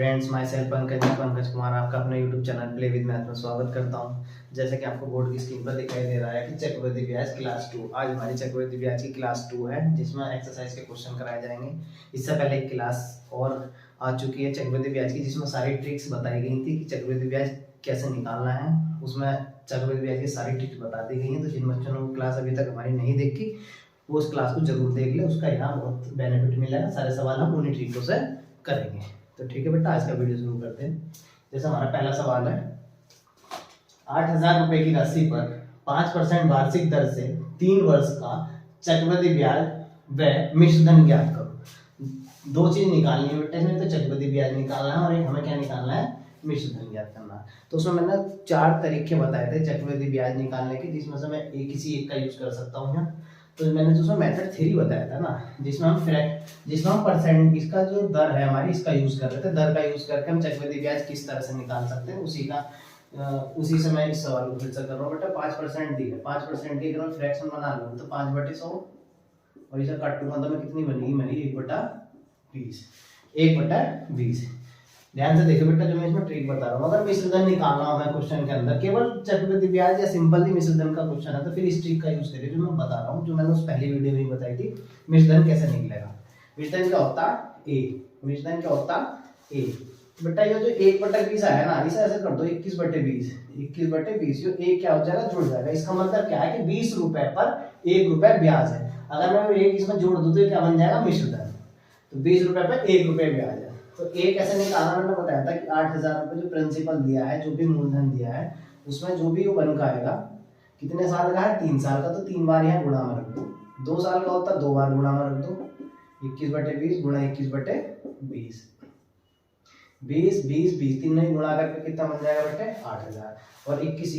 Students, my self Pankaj Kumar आपका अपने YouTube channel play with math में स्वागत करता हूं। जैसे कि आपको बोर्ड की स्क्रीन पर दिखाई दे रहा है कि चक्रवृद्धि ब्याज क्लास 2। आज हमारी चक्रवृद्धि ब्याज की क्लास 2 है, जिसमें एक्सरसाइज के क्वेश्चन कराए जाएंगे। इससे पहले एक क्लास और आ चुकी है चक्रवृद्धि ब्याज की, जिसमें सारी ट्रिक्स बताई गई थी कि चक्रवृद्धि ब्याज कैसे निकालना है। उसमें चक्रवृद्धि ब्याज की सारी ट्रिक्स बता दी गई हैं। तो जिन बच्चों ने क्लास अभी तक हमारी नहीं देखी वो उस क्लास को जरूर देख ले, उसका यहाँ बहुत बेनिफिट मिलेगा। सारे सवाल हम उन्हीं ट्रिकों से करेंगे। तो ठीक है बेटा, आज का वीडियो शुरू करते हैं। जैसे हमारा पहला सवाल है, 8,000 रुपए की राशि पर 5% वार्षिक दर से 3 वर्ष का चक्रवृद्धि ब्याज व मिश्र धन ज्ञात करो। दो चीज निकालनी है बेटा इसमें, तो चक्रवृद्धि ब्याज निकालना है और एक हमें क्या निकालना है, मिश्र धन ज्ञात करना है। तो उसमें मैंने 4 तरीके बताए थे चक्रवृद्धि ब्याज निकालने के, जिसमें से मैं किसी एक का यूज कर सकता हूँ यहाँ। तो मैंने जो उसमें मेथड 3 बताया था ना, जिसमें हम परसेंट, इसका जो दर है हमारी, इसका यूज कर रहे थे। दर का यूज करके हम चक्रवृद्धि ब्याज किस तरह से निकाल सकते हैं, उसी से मैं इस सवाल को फिर से कर रहा हूँ बेटा। 5% दी है, 5% की अगर मैं फ्रैक्शन बना लूँ तो 5/100 और इसे काटूंगा तो मैं कितनी बनेगी, मेरी 1/20। 1/20। ध्यान से देखो बेटा, जो मैं इसमें ट्रिक बता रहा हूँ। अगर मिश्र धन निकालना हो मैं क्वेश्चन के अंदर, केवल चक्रवृद्धि ब्याज या सिंपली मिश्र धन का क्वेश्चन है, तो फिर इस ट्रिक का यूज करिए जो मैं बता रहा हूँ, जो मैंने उस पहली वीडियो में बताई थी। मिश्र धन कैसे निकलेगा? मिश्र धन क्या होता ए, मिश्र धन क्या होता ए। बेटा ये जो 1/20 आया ना, इसे ऐसे कर दो 21/20, 21/20। ये एक क्या हो जाएगा, जुड़ जाएगा। इसका मतलब क्या है कि 20 रुपए पर 1 रुपए ब्याज है। अगर मैं एक इसमें जोड़ दूं तो क्या बन जाएगा, मिश्र धन। तो 20 रुपए पर 1 रुपए ब्याज है। तो एक ऐसे निकालना, मैंने बताया था कि 8,000 रुपए जो प्रिंसिपल दिया है, जो भी मूलधन दिया है, उसमें जो भी वो बन का आएगा, कितने साल का है, 3 साल का, तो 3 बार यहाँ गुणा में रख दो। 2 साल का होता है 2 बार गुणा में रख दो। 21/20 गुणा 21/20, 20 तीन नहीं गुणा करके कितना बन जाएगा बेटे, 8,000। और 21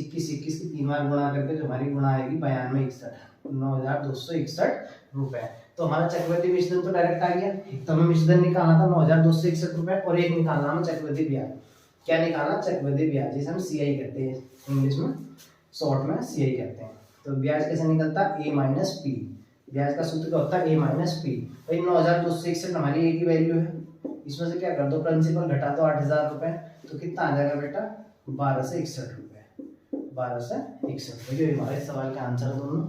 की 3 बार गुणा करके जो हमारी गुणा आएगी 9261, 9,261 रुपए। तो हमारा चक्रवृद्धि मिश्र धन तो डायरेक्ट आ गया। एक तो हमें मिश्र धन निकालना था 9,261 रुपए, और एक निकालना हमें चक्रवृद्धि ब्याज। क्या निकालना, चक्रवृद्धि ब्याज, जिसे हम सीआई कहते हैं इंग्लिश में, शॉर्ट में सीआई कहते हैं। तो ब्याज कैसे निकलता है, ए माइनस पी। ब्याज का सूत्र क्या होता है, ए माइनस पी। भाई 9,261 हमारी ए की वैल्यू है, इसमें से क्या कर दो, प्रिंसिपल घटा दो 8,000 रुपए, तो कितना आ जाएगा बेटा, 12 से 61 रुपए। 12 से 61, ये हमारे सवाल का आंसर है दोनों।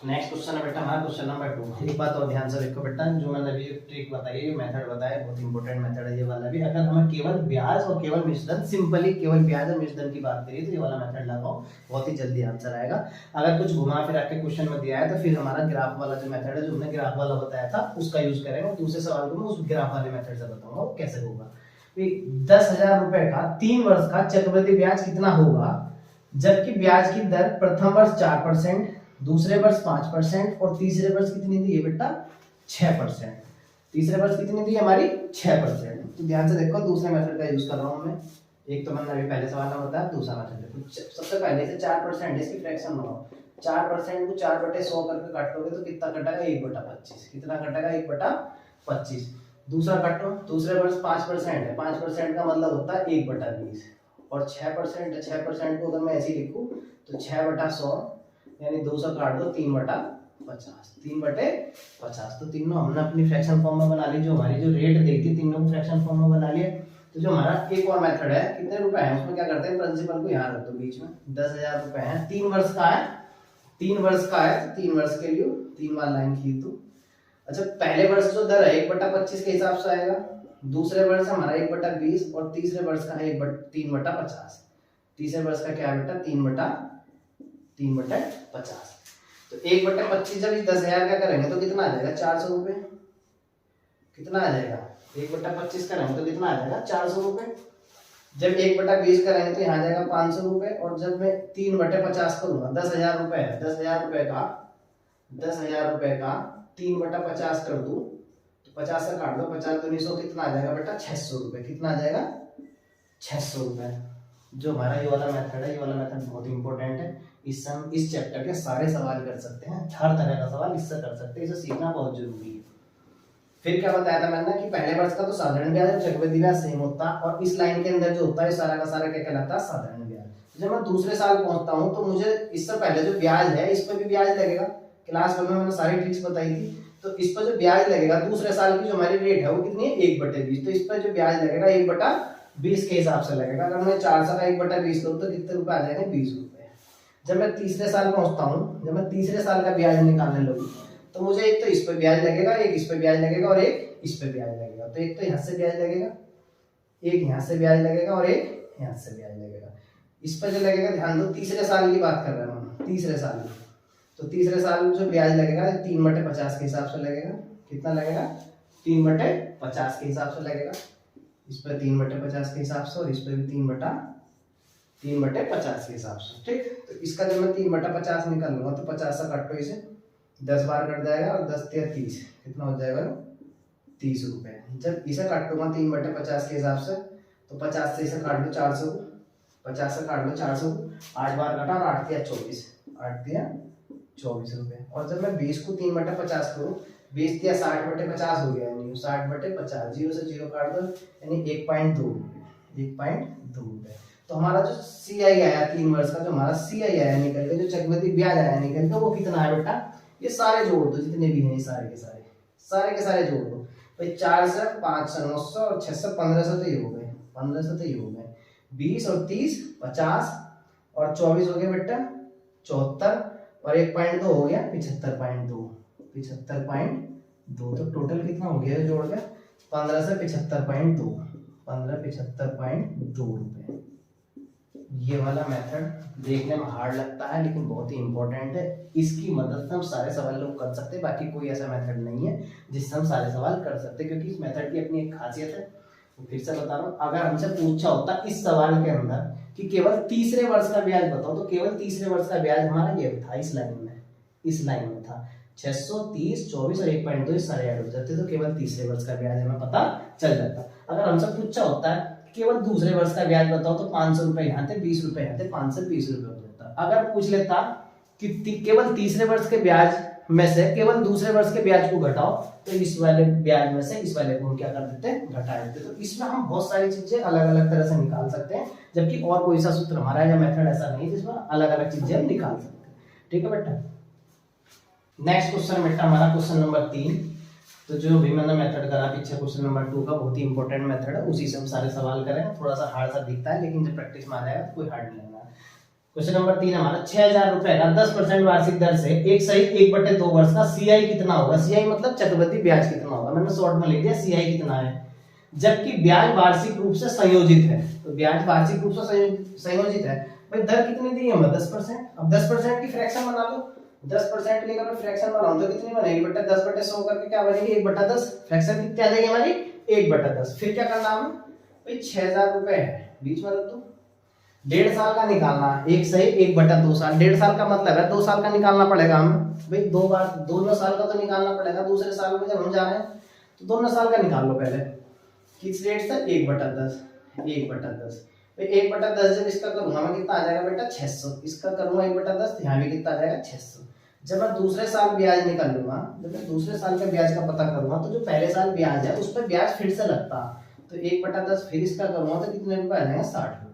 नेक्स्ट क्वेश्चन है बेटा हमारा क्वेश्चन नंबर 2। एक बात और ध्यान से देखो बेटा, जो मैंने अभी ट्रिक बताई है, मेथड बताया, बहुत इंपॉर्टेंट मेथड है ये वाला भी। अगर हमें केवल ब्याज और केवल मिश्र धन, सिंपली केवल ब्याज और मिश्र धन की बात करिए, तो ये वाला मेथड लगाओ, बहुत ही जल्दी आंसर आएगा। अगर कुछ घुमा फिरा के क्वेश्चन में दिया है, तो फिर हमारा ग्राफ वाला जो मेथड है, जो हमने ग्राफ वाला बताया था, उसका यूज करेंगे। दूसरे सवाल को मैं उस ग्राफ वाले मेथड से बताऊंगा वो कैसे होगा। 10,000 रुपए का 3 वर्ष का चक्रवृद्धि ब्याज कितना होगा, जबकि ब्याज की दर प्रथम वर्ष 4%, दूसरे वर्ष 5% और तीसरे वर्ष कितनी दी है बेटा, 6%। तीसरे वर्ष कितनी दी है हमारी, 6%। तो ध्यान से देखो, दूसरे मेथड का यूज कर रहा हूं मैं। एक तो मैंने अभी पहले सवाल में बताया, दूसरा मेथड देखो। सबसे पहले से 4% इसकी फ्रैक्शन बनाओ। 4% को 4/100 करके काटोगे तो कितना कटेगा, 1/25। कितना कटेगा, 1/25। दूसरा काटो, दूसरे वर्ष 5% है, 5% का मतलब होता है 1/20। और 6% है, 6% को अगर मैं ऐसे ही लिखूं तो 6/100 यानी 200 काट दो, 3/50। 3/50। तो तीनों हमने अपनी फ्रैक्शन फॉर्म में बना ली। जो हमारी जो रेट देखी, तीनों को फ्रैक्शन फॉर्म में बना लिया। तो जो हमारा एक और मेथड है, कितने रुपए है उसमें क्या करते हैं, प्रिंसिपल को यहाँ रख दो बीच में। 10,000 रुपए है, 3 वर्ष का है, 3 वर्ष का है, तो 3 वर्ष के लिए 3 बार लाइन खींच दो। अच्छा, पहले वर्ष जो दर है 1/25 के हिसाब से आएगा, दूसरे वर्ष हमारा 1/20 और तीसरे वर्ष का है 3/50। तीसरे वर्ष का क्या है बेटा, 3/50। तो 1/25 जब इस 10,000 का करेंगे तो कितना आ जाएगा, 400 रुपए। कितना आ जाएगा, 1/25 करेंगे तो कितना आ जाएगा, 400 रुपए। जब 1/20 करेंगे तो यहाँ जाएगा 500 रुपए। और जब मैं 3/50 करूंगा, 10,000 रुपए है, 10,000 रुपए का 3/50 कर दूं तो 50 से काट दो, 50 दूनी 100, कितना आ जाएगा बेटा, 600 रुपए। कितना आ जाएगा, 600 रुपए। जो हमारा ये वाला मेथड है, ये वाला मेथड बहुत इंपॉर्टेंट है। इससे हम इस चैप्टर के सारे सवाल कर सकते हैं, हर तरह का सवाल इससे कर सकते हैं। इसे सीखना बहुत जरूरी है। फिर क्या बताया था मैंने कि पहले वर्ष का तो साधारण ब्याज और चक्रवृद्धि ब्याज सेम होता है, और इस लाइन के अंदर जो होता है सारा का सारा क्या कहलाता है, साधारण ब्याज। जब मैं दूसरे साल पहुंचता हूं तो मुझे इससे पहले जो ब्याज है इस पर भी ब्याज लगेगा। क्लास 1 में मैंने सारी ट्रिक्स बताई थी। तो इस पर जो ब्याज लगेगा दूसरे साल की जो हमारी रेट है वो कितनी है 1/20। तो इस पर जो ब्याज लगेगा 1/20 के हिसाब से लगेगा। अगर मैं 400 का 1/20 लूँ तो कितने रुपए आ जाएंगे 20 रुपए। जब मैं तीसरे साल पहुंचता हूँ, जब मैं तीसरे साल का ब्याज निकालने लगूँ तो मुझे एक तो इस पे ब्याज लगेगा, एक इस पे ब्याज लगेगा और एक इस पे ब्याज लगेगा। तो एक तो यहाँ से ब्याज लगेगा, एक यहाँ से ब्याज लगेगा और एक यहाँ से ब्याज लगेगा। इस पर जो लगेगा ध्यान दो, तीसरे साल की बात कर रहे हैं हम, तीसरे साल की। तो तीसरे साल में जो ब्याज लगेगा 3/50 के हिसाब से लगेगा। कितना लगेगा 3/50 के हिसाब से लगेगा। इस पर 3/50 के हिसाब से और इस पर भी 3/50 के हिसाब से। ठीक, तो इसका जब मैं 3/50 निकाल लूंगा तो 50 से काटो इसे, 10 बार कट जाएगा और 10 या 30 कितना हो जाएगा 30 रुपए। जब इसे काटूंगा 3/50 के हिसाब से तो 50 से इसे काट लो 400 को, 50 से काट लो 400 को, 8 बार काटा और 8 या 24, 8 या 24 रुपए। और जब मैं 20 को 3/50 करूँ, 20 या 60/50 हो गया, यानी 60/50, 0 से 0 काट दो यानी 1.2 रुपए, 1.2 रुपए। तो हमारा जो CI आया 3 वर्ष का, जो हमारा CI आया निकल के, जो चक्रवृद्धि ब्याज आया निकल के, वो कितना है बेटा, ये सारे जोड़ दो जितने भी हैं, सारे के सारे जोड़ दो भाई। 4 से 5 से 900 और 6 से 1500 तो ये हो गए, 1500 तो ये हो गए, 20 और 30 50 और 24 हो गए बेटा 74 और 1.2 हो गया 75.2, 75.2। तो टोटल कितना हो गया जोड़ के 15 से 75.2, 75.2 रुपए। ये वाला मेथड देखने में हार्ड लगता है लेकिन बहुत ही इंपॉर्टेंट है। इसकी मदद से हम सारे सवाल लोग कर सकते हैं, बाकी कोई ऐसा मेथड नहीं है जिससे हम सारे सवाल कर सकते हैं, क्योंकि इस मेथड की अपनी एक खासियत है। फिर से बता रहा हूँ, अगर हमसे पूछा होता इस सवाल के अंदर कि केवल तीसरे वर्ष का ब्याज बताओ, तो केवल तीसरे वर्ष का ब्याज हमारा ये था, इस लाइन में था 630, 24 और 1.2 सारे ऐड हो जाते, तो केवल तीसरे वर्ष का ब्याज हमें पता चल जाता। अगर हमसे पूछा होता है केवल दूसरे वर्ष का ब्याज बताओ, तो 500 रुपए यहाँ थे, 20 रुपए यहाँ थे, 520 रुपए हो जाता। अगर पूछ लेता कि केवल तीसरे वर्ष के ब्याज में से केवल दूसरे वर्ष के ब्याज को घटाओ, तो इस वाले ब्याज में से इस वाले को हम क्या कर देते, घटा देते। तो इसमें हम बहुत सारी चीजें अलग अलग तरह से निकाल सकते हैं, जबकि और कोई सा सूत्र हमारा या मेथड ऐसा नहीं जिसमें अलग अलग चीजें हम निकाल सकते हैं। ठीक है बेटा। नेक्स्ट क्वेश्चन बेटा हमारा क्वेश्चन नंबर 3। तो जो भी मैंने मेथड करा पीछे क्वेश्चन नंबर 2 का, बहुत ही इंपॉर्टेंट मेथड है, उसी से हम सारे सवाल करें। थोड़ा सा हार्ड सा दिखता है लेकिन जब प्रैक्टिस में आ जाएगा तो कोई हार्ड नहीं लगना। क्वेश्चन नंबर 3 हमारा 6000 रुपए का 10% वार्षिक दर से 1 सहित 1/2 वर्ष का CI कितना होगा। CI मतलब चक्रवृद्धि ब्याज कितना होगा, मैंने शॉर्ट में लिख दिया CI कितना है, जबकि ब्याज वार्षिक रूप से संयोजित है। तो ब्याज वार्षिक रूप से संयोजित है भाई, दर कितनी दी है 10%। अब 10% की फ्रैक्शन बना लो, 10% लेकर मैं फ्रैक्शन बनाऊं तो कितनी बनेगी बेटा, 10/100 करके क्या बनेगी 1/10। फ्रैक्शन कितनी आ जाएगी हमारी 1/10। फिर क्या करना है भाई, 6000 रुपए है, बीच में रख दो। 1.5 साल का निकालना, 1 सही 1/2 साल, 1.5 साल का मतलब है 2 साल का निकालना पड़ेगा हमें भाई, 2 बार दोनों साल का तो निकालना पड़ेगा। दूसरे साल में जब हम जा रहे हैं तो दोनों साल का निकाल लो पहले। किस रेट से 1/10, 1/10 भाई 1/10 जब इसका करूंगा मैं कितना आ जाएगा बेटा 600, इसका करूंगा 1/10 यहाँ भी कितना आ जाएगा 600। जब मैं दूसरे साल ब्याज निकालूंगा, जब मैं दूसरे साल के ब्याज का पता करूंगा तो जो पहले साल ब्याज है उस पर ब्याज फिर से लगता, तो 1/10 फिर इसका करूंगा तो कितने रुपए आ जाएंगे 60 रुपए।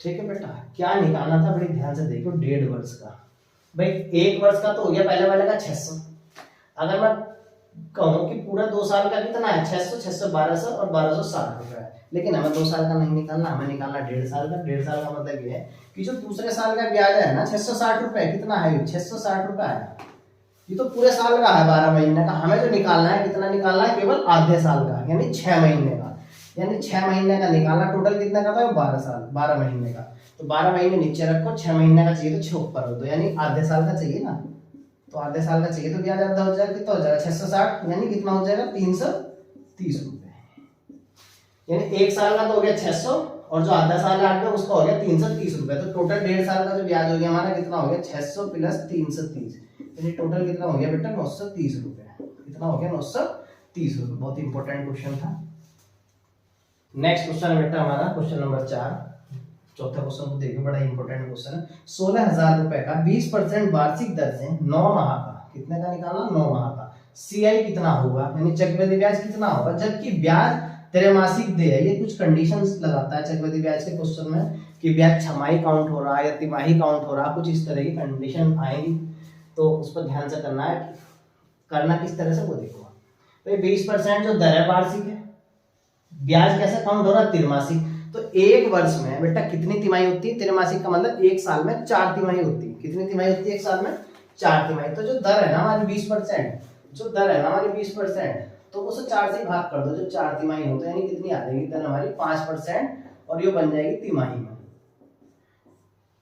ठीक है बेटा। क्या निकालना था बड़ी ध्यान से देखो, 1.5 वर्ष का भाई, 1 वर्ष का तो हो गया पहले वाले का 600। अगर मैं कहूँ कि पूरा 2 साल का कितना है 600, 600 1200 और 1260 रुपए है, लेकिन हमें 2 साल का नहीं निकालना, हमें निकालना 1.5 साल का। 1.5 साल का मतलब ये है कि जो दूसरे साल का ब्याज है ना 660 रुपए, कितना है 660 रुपए है, ये तो पूरे साल का है 12 महीने का। हमें जो निकालना है कितना निकालना है, केवल आधे साल का, यानी 6 महीने का, यानी 6 महीने का निकालना। टोटल कितना का था 12 साल, 12 महीने का। तो 12 महीने नीचे रखो, 6 महीने का चाहिए तो 6 ऊपर रख दो, यानी आधे साल का चाहिए ना, तो आधे साल का चाहिए तो ब्याज आधा हो जाएगा, कितना हो जाएगा 660, यानी कितना हो जाएगा 330 रुपए। यानी 1 साल का तो हो गया 600 और जो आधा साल है आगे उसका हो गया 330 रुपए। तो टोटल 1.5 साल का जो ब्याज हो गया हमारा कितना हो गया 600 प्लस 330, यानी टोटल कितना हो गया बेटा 930 रुपए। कितना हो गया 930 रुपए। बहुत इंपॉर्टेंट क्वेश्चन था। नेक्स्ट क्वेश्चन बेटा हमारा क्वेश्चन नंबर 4, चौथा क्वेश्चन को देखिए, बड़ा इंपॉर्टेंट क्वेश्चन है। 16,000 रुपए का 20% वार्षिक दर से 9 माह का, कितने का निकालना 9 माह का CI कितना होगा, यानी चक्रवृद्धि ब्याज कितना होगा, जबकि ब्याज त्रैमासिक देय है। ये कुछ कंडीशंस लगाता है चक्रवृद्धि ब्याज के क्वेश्चन में कि ब्याज छमाही काउंट हो रहा है या तिमाही काउंट हो रहा है, कुछ इस तरह की कंडीशन आएंगी, तो उस पर ध्यान से करना है। करना किस तरह से वो देखो। तो 20% जो दर है वार्षिक है, ब्याज कैसे काउंट हो रहा है, तिमासिक। तो एक वर्ष में बेटा कितनी तिमाही होती है, तिमासिक का मतलब एक साल में 4 तिमाही होती है। कितनी तिमाही होती है एक साल में, 4 तिमाही। तो जो दर है ना हमारी 20%, जो दर है ना हमारी 20%, तो उसे 4 से भाग कर दो, जो 4 तिमाही होते हैं, यानी कितनी आ जाएगी दर हमारी 5%, और ये बन जाएगी तिमाही में।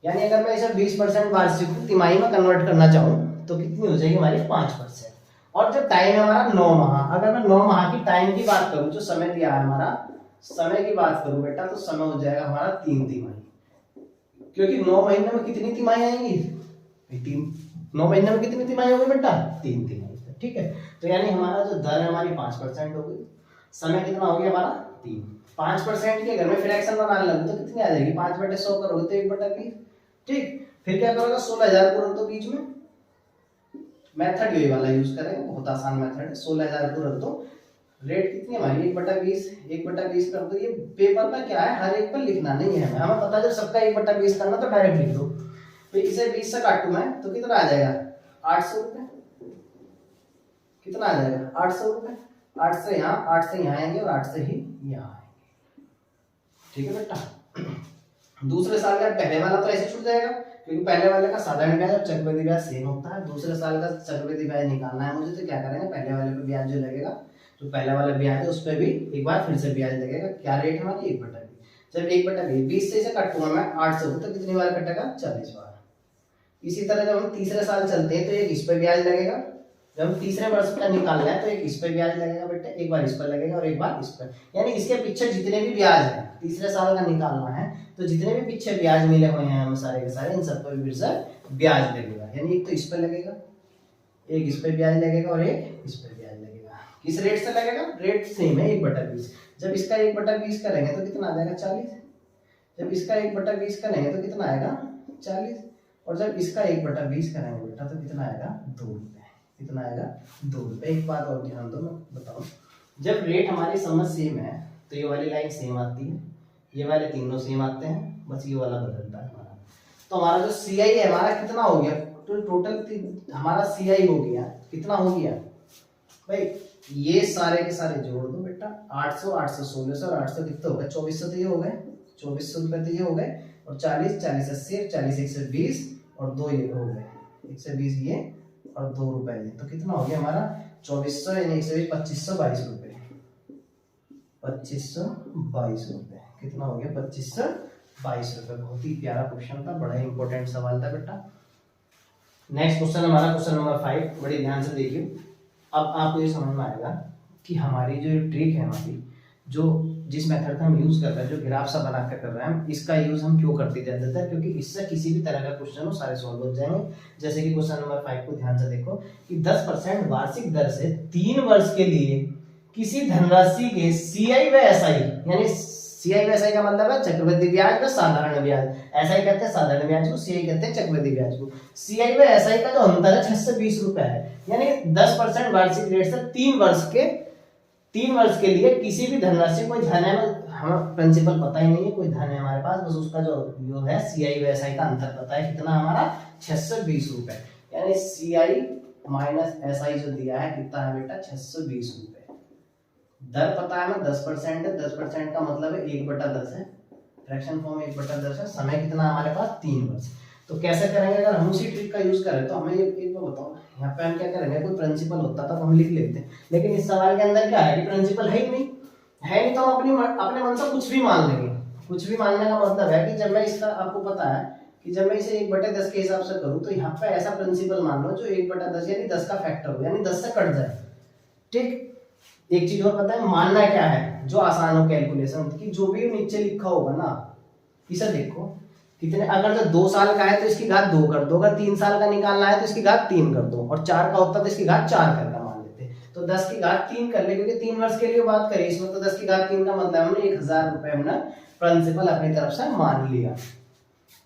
यानी अगर मैं इसे 20% वार्षिक को तिमाही में कन्वर्ट करना चाहूँ तो कितनी हो जाएगी हमारी 5%। और जो टाइम है हमारा 9 माह, अगर मैं 9 माह की टाइम की बात करूं, जो समय दिया है हमारा, समय की बात करूं बेटा, तो समय हो जाएगा हमारा 3 तिमाही, क्योंकि 9 महीने में कितनी तिमाही आएंगी, 3। 9 महीने में कितनी तिमाही होगी बेटा, 3 तिमाही। ठीक है, तो यानी हमारा जो दर है हमारी 5% हो गई, समय कितना हो गया हमारा 3। 5% के घर में फ्रैक्शन बनाने लगे तो कितनी आ जाएगी, 5/100 करोगे तो 1/20। ठीक, फिर क्या करोगे, 16,000 को रख दो बीच में, मेथड यही वाला यूज करेंगे, बहुत आसान मेथड है। 16,000 को रख दो, रेट कितनी हमारी 1/20, 1/20 कर दो। ये पेपर पर क्या है, हर एक पर लिखना नहीं है, हमें पता है जब सबका 1/20 करना तो डायरेक्ट लिख दो। तो इसे 20 से काटू मैं तो कितना आ जाएगा, 800 रुपए। कितना आ जाएगा, 800 रुपए। 8 से यहाँ, 8 से यहाँ आएंगे और 8 से ही यहाँ आएंगे। ठीक है बेटा। दूसरे साल का पहले वाला तो ऐसे छूट जाएगा, क्योंकि पहले वाले का साधारण ब्याज और चक्रवृद्धि ब्याज सेम होता है। दूसरे साल का चक्रवृद्धि ब्याज निकालना है मुझे, तो क्या करेंगे, पहले वाले पे ब्याज जो लगेगा, जो पहला वाला ब्याज है उस पर भी एक बार फिर से ब्याज लगेगा। क्या रेट है हमारी, 1/20। जब 1/20 20 से इसे काटूंगा मैं 800 तो कितनी बार कटेगा, 40 बार। इसी तरह जब हम तीसरे साल चलते हैं तो एक इस पर ब्याज लगेगा। जब हम तीसरे वर्ष का निकालना है तो एक इस पर ब्याज लगेगा बेटा, एक बार इस पर लगेगा और एक बार इस पर। यानी इसके पीछे जितने भी ब्याज है, तीसरे साल का निकालना है तो जितने भी पीछे ब्याज मिले हुए हैं हम सारे के सारे, इन सब पर भी फिर से ब्याज लगेगा। यानी एक तो इस पर लगेगा, एक इस पर ब्याज लगेगा और एक इस पर ब्याज लगेगा। किस रेट से लगेगा, रेट सेम है 1/20। जब इसका 1/20 करेंगे तो कितना आ जाएगा, 40। जब इसका 1/20 करेंगे तो कितना आएगा, 40। और जब इसका 1/20 करेंगे बेटा तो कितना आएगा, 2 रुपए। कितना आएगा, 2 रुपए। एक बात और ध्यान दो, मैं बताऊं, जब रेट हमारी समझ सेम है तो ये वाली लाइन सेम आती है, ये वाले तीनों सेम आते हैं, बस ये वाला बदलता है हमारा। तो हमारा जो सी आई है हमारा कितना हो गया, तो टोटल हमारा सी आई हो गया, कितना हो गया भाई, ये सारे के सारे जोड़ दो बेटा, 800, 800, 1600 और 800 कितने हो गए, 2400। तो ये हो गए 2400 रुपए, तो ये हो गए। और 40, 40 80, 40 120 और 2 ये हो गए 120 ये और 2 रुपए ये, तो कितना हो गया हमारा 2400 यानी 120 2522 रुपए। 2522 रुपए कितना हो गया, 2522 रुपए। बहुत ही प्यारा क्वेश्चन था, बड़ा ही इंपॉर्टेंट सवाल था बेटा। नेक्स्ट क्वेश्चन हमारा क्वेश्चन नंबर 5, बड़े ध्यान से देखिए। अब आपको ये समझ में आएगा कि हमारी जो ट्रिक है, हमारी जो जिस मेथड का हम यूज कर रहे हैं, जो ग्राफ सा बना कर कर रहे हैं, इसका यूज हम क्यों करते जाते हैं, क्योंकि इससे किसी भी तरह का क्वेश्चन हो सारे सॉल्व हो जाएंगे। जैसे कि क्वेश्चन नंबर 5 को ध्यान से देखो कि 10% वार्षिक दर से 3 वर्ष के लिए किसी धनराशि के सीआई व एसआई, यानी सीआई व एसआई का मतलब है चक्रवृद्धि ब्याज व साधारण ब्याज। एसआई कहते हैं साधारण ब्याज को, सीआई कहते हैं चक्रवृद्धि ब्याज को। सीआई व एसआई का जो अंतर है 620 रुपए है। यानी 10% वार्षिक रेट से 3 वर्ष के लिए किसी भी धनराशि, कोई धन है, हमें प्रिंसिपल पता ही नहीं है, कोई धन है हमारे पास, बस उसका जो है सीआई व एसआई का अंतर पता है, कितना हमारा 620 रुपए। यानी सीआई माइनस एसआई जो दिया है कितना है बेटा, 620 रुपए। दर पता है हमें 10% है, 10% का मतलब है 1/10 है, फ्रैक्शन फॉर्म 1/10 है। समय कितना हमारे पास, 3 वर्ष। तो कैसे करेंगे, अगर हम उसी ट्रिक का यूज करें तो हमें एक बार बताओ, यहाँ पे हम क्या करेंगे, कोई प्रिंसिपल होता तो हम लिख लेते हैं, लेकिन इस सवाल के अंदर क्या है कि प्रिंसिपल है ही नहीं, तो हम अपने मन से कुछ भी मान लेंगे। कुछ भी मानने का मतलब है कि जब मैं इसका, आपको पता है कि जब मैं इसे 1/10 के हिसाब से करूँ तो यहाँ पे ऐसा प्रिंसिपल मान लो जो 1/10 यानी 10 का फैक्टर हो, यानी 10 से कट जाए। ठीक, एक चीज और पता है, मानना क्या है जो आसान हो कैलकुलेशन की, जो भी नीचे लिखा होगा ना, इसे देखो कितने, अगर जो 2 साल का है तो इसकी घात 2 कर दो, अगर 3 साल का निकालना है तो इसकी घात 3 कर दो, और 4 का होता तो इसकी घात 4 करना मान लेते। तो 10 की घात 3 कर ले, क्योंकि 3 वर्ष के लिए बात करें इसमें, तो 10 की घात 3 का मतलब हमने 1000 रुपए हमने प्रिंसिपल अपनी तरफ से मान लिया।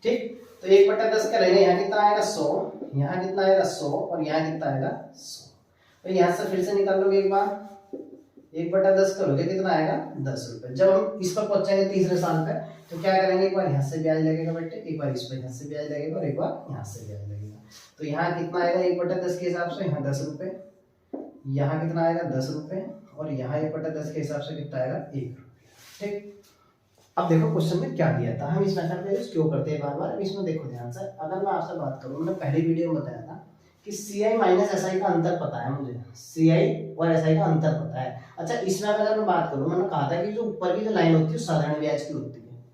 ठीक, तो 1/10 करेंगे, यहाँ कितना आएगा 100, यहाँ कितना आएगा 100 और यहाँ कितना आएगा 100। तो यहाँ से फिर से निकाल लोगे एक बार, 1/10 करोगे कितना आएगा 10 रुपए। जब हम इस पर पहुंचेंगे तीसरे साल पे तो क्या करेंगे, एक बार यहाँ से ब्याज लगेगा बेटे, एक बार इस पर यहाँ से ब्याज लगेगा और एक बार यहाँ से ब्याज लगेगा। तो यहाँ कितना आएगा 1/10 के हिसाब से, यहाँ 10 रुपए, यहाँ कितना आएगा 10 रुपए, और यहाँ 1/10 के हिसाब से कितना आएगा 1 रुपया। ठीक, अब देखो क्वेश्चन में क्या दिया था, हम इस मेथड का यूज क्यों करते हैं बार बार। अब इसमें देखो ध्यान से, अगर मैं आपसे बात करूँ, मैंने पहली वीडियो में बताया था कि CI माइनस SI का अंतर पता है मुझे, CI और SI का अंतर पता है। अच्छा, इसमें अगर मैं बात करूँ, मैंने कहा था कि जो ऊपर की जो लाइन होती है साधारण ब्याज की होती है।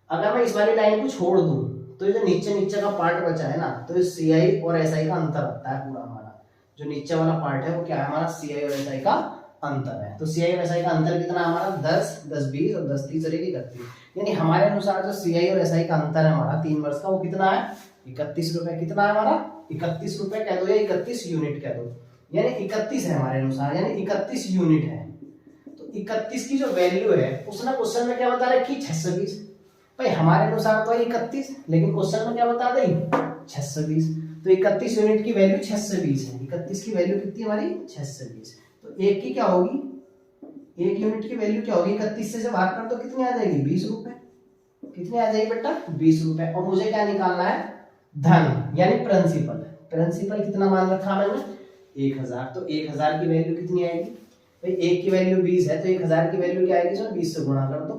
अगर मैं इस वाली लाइन को छोड़ दूं तो ये जो नीचे नीचे का पार्ट बचा है ना, तो इस CI और SI का अंतर आता है पूरा हमारा। जो नीचे वाला पार्ट है वो क्या है हमारा, CI और SI का अंतर है। तो CI और SI का अंतर कितना है हमारा, 10, 10 20 और 10 30 और 31। यानी हमारे अनुसार जो CI और SI का अंतर है हमारा 3 वर्ष का, वो कितना है 31 रुपए। कितना है हमारा 31 रुपए कह दो या 31 यूनिट कह दो, यानी 31 है हमारे अनुसार, यानी 31 यूनिट है। तो 31 की जो वैल्यू है उसने क्वेश्चन में क्या बता रखी, 620। भाई हमारे अनुसार तो 31, लेकिन क्वेश्चन में क्या बता दी 620। तो 31 यूनिट की वैल्यू 620 है। 31 की वैल्यू कितनी हमारी 620। तो एक की क्या होगी, एक यूनिट की वैल्यू क्या होगी, 31 से जब भाग कर तो कितनी आ जाएगी 20 रुपए। कितनी आ जाएगी बेटा 20 रुपए। और मुझे क्या निकालना है, धन यानी प्रिंसिपल। प्रिंसिपल कितना मान रखा मैंने 1000। तो 1000 की वैल्यू कितनी आएगी, भाई एक की वैल्यू 20 है, तो 1000 की वैल्यू क्या आएगी, 20 से गुणा कर दो,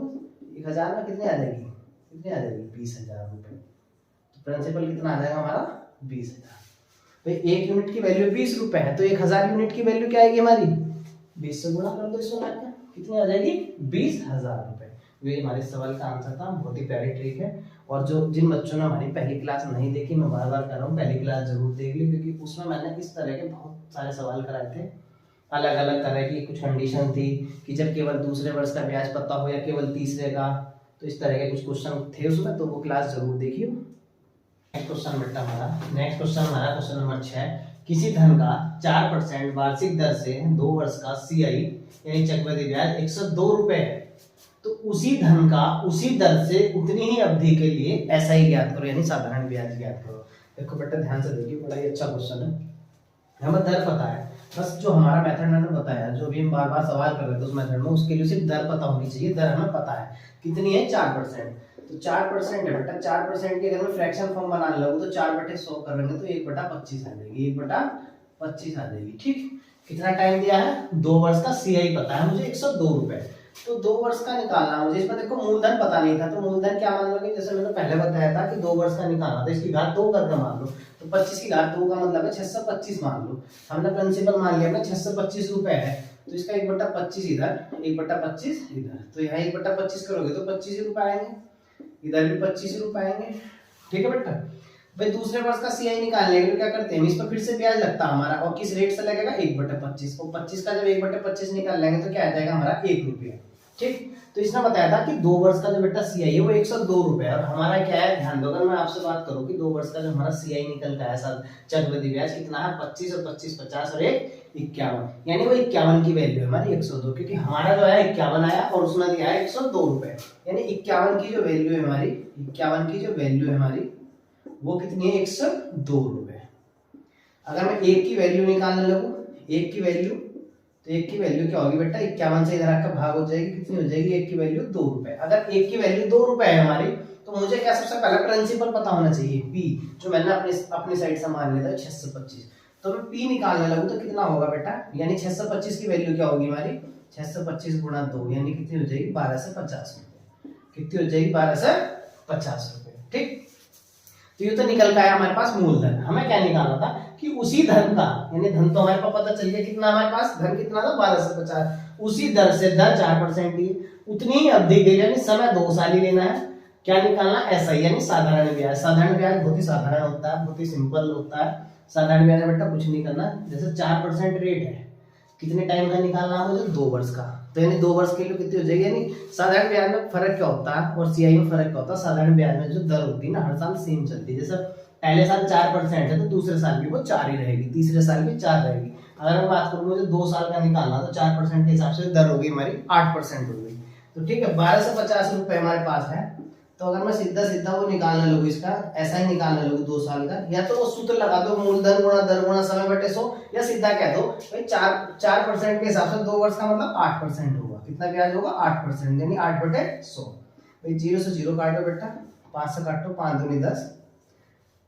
1000 में कितनी आ जाएगी, कितनी आ जाएगी 20,000 रुपए। तो प्रिंसिपल कितना आ जाएगा हमारा 20,000। भाई एक यूनिट की वैल्यू 20 रुपए है, तो 1000 यूनिट की वैल्यू क्या आएगी हमारी, 20 से गुणा कर दो इसको लाकर, कितनी आ जाएगी 20,000 रुपए। ये हमारे सवाल का आंसर था। बहुत ही प्यारी ट्रिक है, और जो जिन बच्चों ने हमारी पहली क्लास नहीं देखी, मैं बार बार कर रहा हूँ पहली क्लास जरूर देख ली, क्योंकि उसमें मैंने इस तरह के बहुत सारे सवाल कराए थे। अलग अलग तरह की कुछ कंडीशन थी कि जब केवल दूसरे वर्ष का ब्याज पता हो या केवल तीसरे का, तो इस तरह के कुछ क्वेश्चन थे उसमें, तो वो क्लास जरूर देखिए। नेक्स्ट क्वेश्चन बेटा हमारा, नेक्स्ट क्वेश्चन हमारा क्वेश्चन नंबर 6। किसी धन का 4% वार्षिक दर से 2 वर्ष का CI यानी चक्रवृद्धि ब्याज 102 रुपए है, तो उसी धन का उसी दर से उतनी ही अवधि के लिए SI ज्ञात करो, यानी साधारण ब्याज ज्ञात करो। देखो बेटा ध्यान से देखिए, बड़ा ही अच्छा क्वेश्चन है। हमें दर पता है, बस जो हमारा मेथड मैंने बताया, जो भी हम बार बार सवाल कर रहे थे उस मेथड में, उसके लिए सिर्फ दर पता होनी चाहिए। दर हमें पता है कितनी है 4%। तो 4% है बेटा, 4% की अगर मैं फ्रैक्शन फॉर्म बनाने लगूं तो 4/100 करेंगे तो 1/25 आ जाएगी, 1/25 आ जाएगी। ठीक, कितना टाइम दिया है 2 वर्ष का, CI पता है मुझे 102 रुपए। तो 2 वर्ष का निकालना मुझे, इसमें देखो मूलधन पता नहीं था, तो मूलधन क्या मान लोगे, जैसे मैंने पहले बताया था कि 2 वर्ष का निकालना, तो इसकी घात 2 करके मान लो, तो 25 की घात 2 का मतलब है 625 मान लो। हमने प्रिंसिपल मान लिया अपना 625 रुपए है, तो इसका 1/25 इधर, 1/25 इधर, तो यहाँ 1/25 करोगे तो 25 रुपए आएंगे, इधर भी 25 रुपए आएंगे। ठीक है बेटा। भाई दूसरे वर्ष का CI निकालने के लिए क्या करते हैं, इस पर फिर से ब्याज लगता है हमारा, और किस रेट से लगेगा 1/25। और 25 का जब 1/25 निकाल लेंगे तो क्या आ जाएगा हमारा 1 रुपया। ठीक, तो इसने बताया था कि 2 वर्ष का जो बेटा CI है वो 102 रुपए है, और हमारा क्या है ध्यान दो, अगर मैं आपसे बात करूं कि 2 वर्ष का जो हमारा CI निकल का है सर चक्रवृद्धि ब्याज कितना है 25 और 25 50 और 1 51, यानी वो 51 की वैल्यू है हमारी 102, क्योंकि हमारा जो है 51 आया और उसने दिया है 102 रुपए, यानी 51 की जो वैल्यू है हमारी, 51 की जो वैल्यू है हमारी वो कितनी है 102 रुपए। अगर मैं 1 की वैल्यू निकालने लगूं, 1 की वैल्यू, तो 1 की वैल्यू क्या होगी बेटा 51 से इधर आकर भाग हो जाएगी, कितनी हो जाएगी 1 की वैल्यू 2 रुपए। अगर 1 की वैल्यू 2 रुपए है हमारी, तो मुझे क्या सबसे पहला प्रिंसिपल पता होना चाहिए P, जो मैंने अपनी साइड से मान लिया था 625। तो मैं P निकालने लगूं तो कितना होगा बेटा, यानी 625 की वैल्यू क्या होगी हमारी 625 गुणा 2, यानी कितनी हो जाएगी 1250 रुपए। कितनी हो जाएगी 1250 रुपए। ठीक, तो ये तो निकल का आया हमारे पास मूलधन। हमें क्या निकालना था कि उसी धन का, यानी धन तो हमारे पास पता चल गया कितना हमारे पास, धन कितना था 1250, उसी दर से दर 4% दी, उतनी ही अवधि के लिए यानी समय 2 साल ही लेना है। क्या निकालना SI यानी साधारण ब्याज। साधारण ब्याज बहुत ही साधारण होता है, बहुत ही सिंपल होता है। साधारण ब्याज बेटा कुछ नहीं करना, जैसे 4% रेट है, कितने टाइम का निकालना है मुझे 2 वर्ष का, तो यानी 2 वर्ष के लिए कितनी हो जाएगी, यानी साधारण ब्याज में फर्क क्या होता है और CI में फर्क क्या होता है, साधारण ब्याज में जो दर होती है ना हर साल सेम चलती है, जैसे पहले साल 4% है तो दूसरे साल भी वो 4 ही रहेगी, तीसरे साल भी 4 रहेगी। अगर मैं बात करूँ मुझे 2 साल का निकालना तो 4% के हिसाब से दर होगी हमारी 8% होगी। तो ठीक है 1250 रुपए हमारे पास है, तो अगर मैं सीधा सीधा वो निकालने लगूँ, इसका ऐसा ही निकालने लगूँ 2 साल का, या तो वो सूत्र लगा दो मूलधन गुणा दर गुणा समय बटे 100, या सीधा कह दो भाई 4% के हिसाब से 2 वर्ष का मतलब 8% होगा। कितना ब्याज होगा 8%, यानी 8/100। भाई 0 से 0 काटो बेटा, 5 से काटो 5 दूनी 10,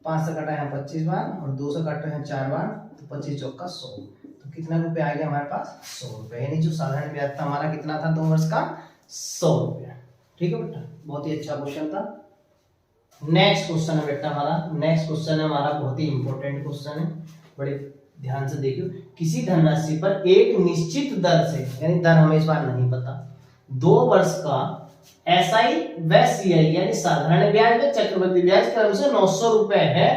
5 से काटा यहाँ 25 बार और 2 से काटो यहाँ 4 बार, तो 25 चौका 100, तो कितना रुपए आ गया हमारे पास 100 रुपए, यानी जो साधारण ब्याज था हमारा कितना था 2 वर्ष का 100 रुपया। ठीक है बेटा, बहुत ही अच्छा क्वेश्चन था। नेक्स्ट क्वेश्चन है बेटा हमारा, नेक्स्ट क्वेश्चन है हमारा बहुत ही इंपॉर्टेंट क्वेश्चन है, बड़े ध्यान से देखियो। किसी धनराशि पर एक निश्चित दर से, यानी दर हमें इस बार नहीं पता, 2 वर्ष का SI व CI यानी साधारण ब्याज व चक्रवृद्धि ब्याज क्रम से 900 रुपए है,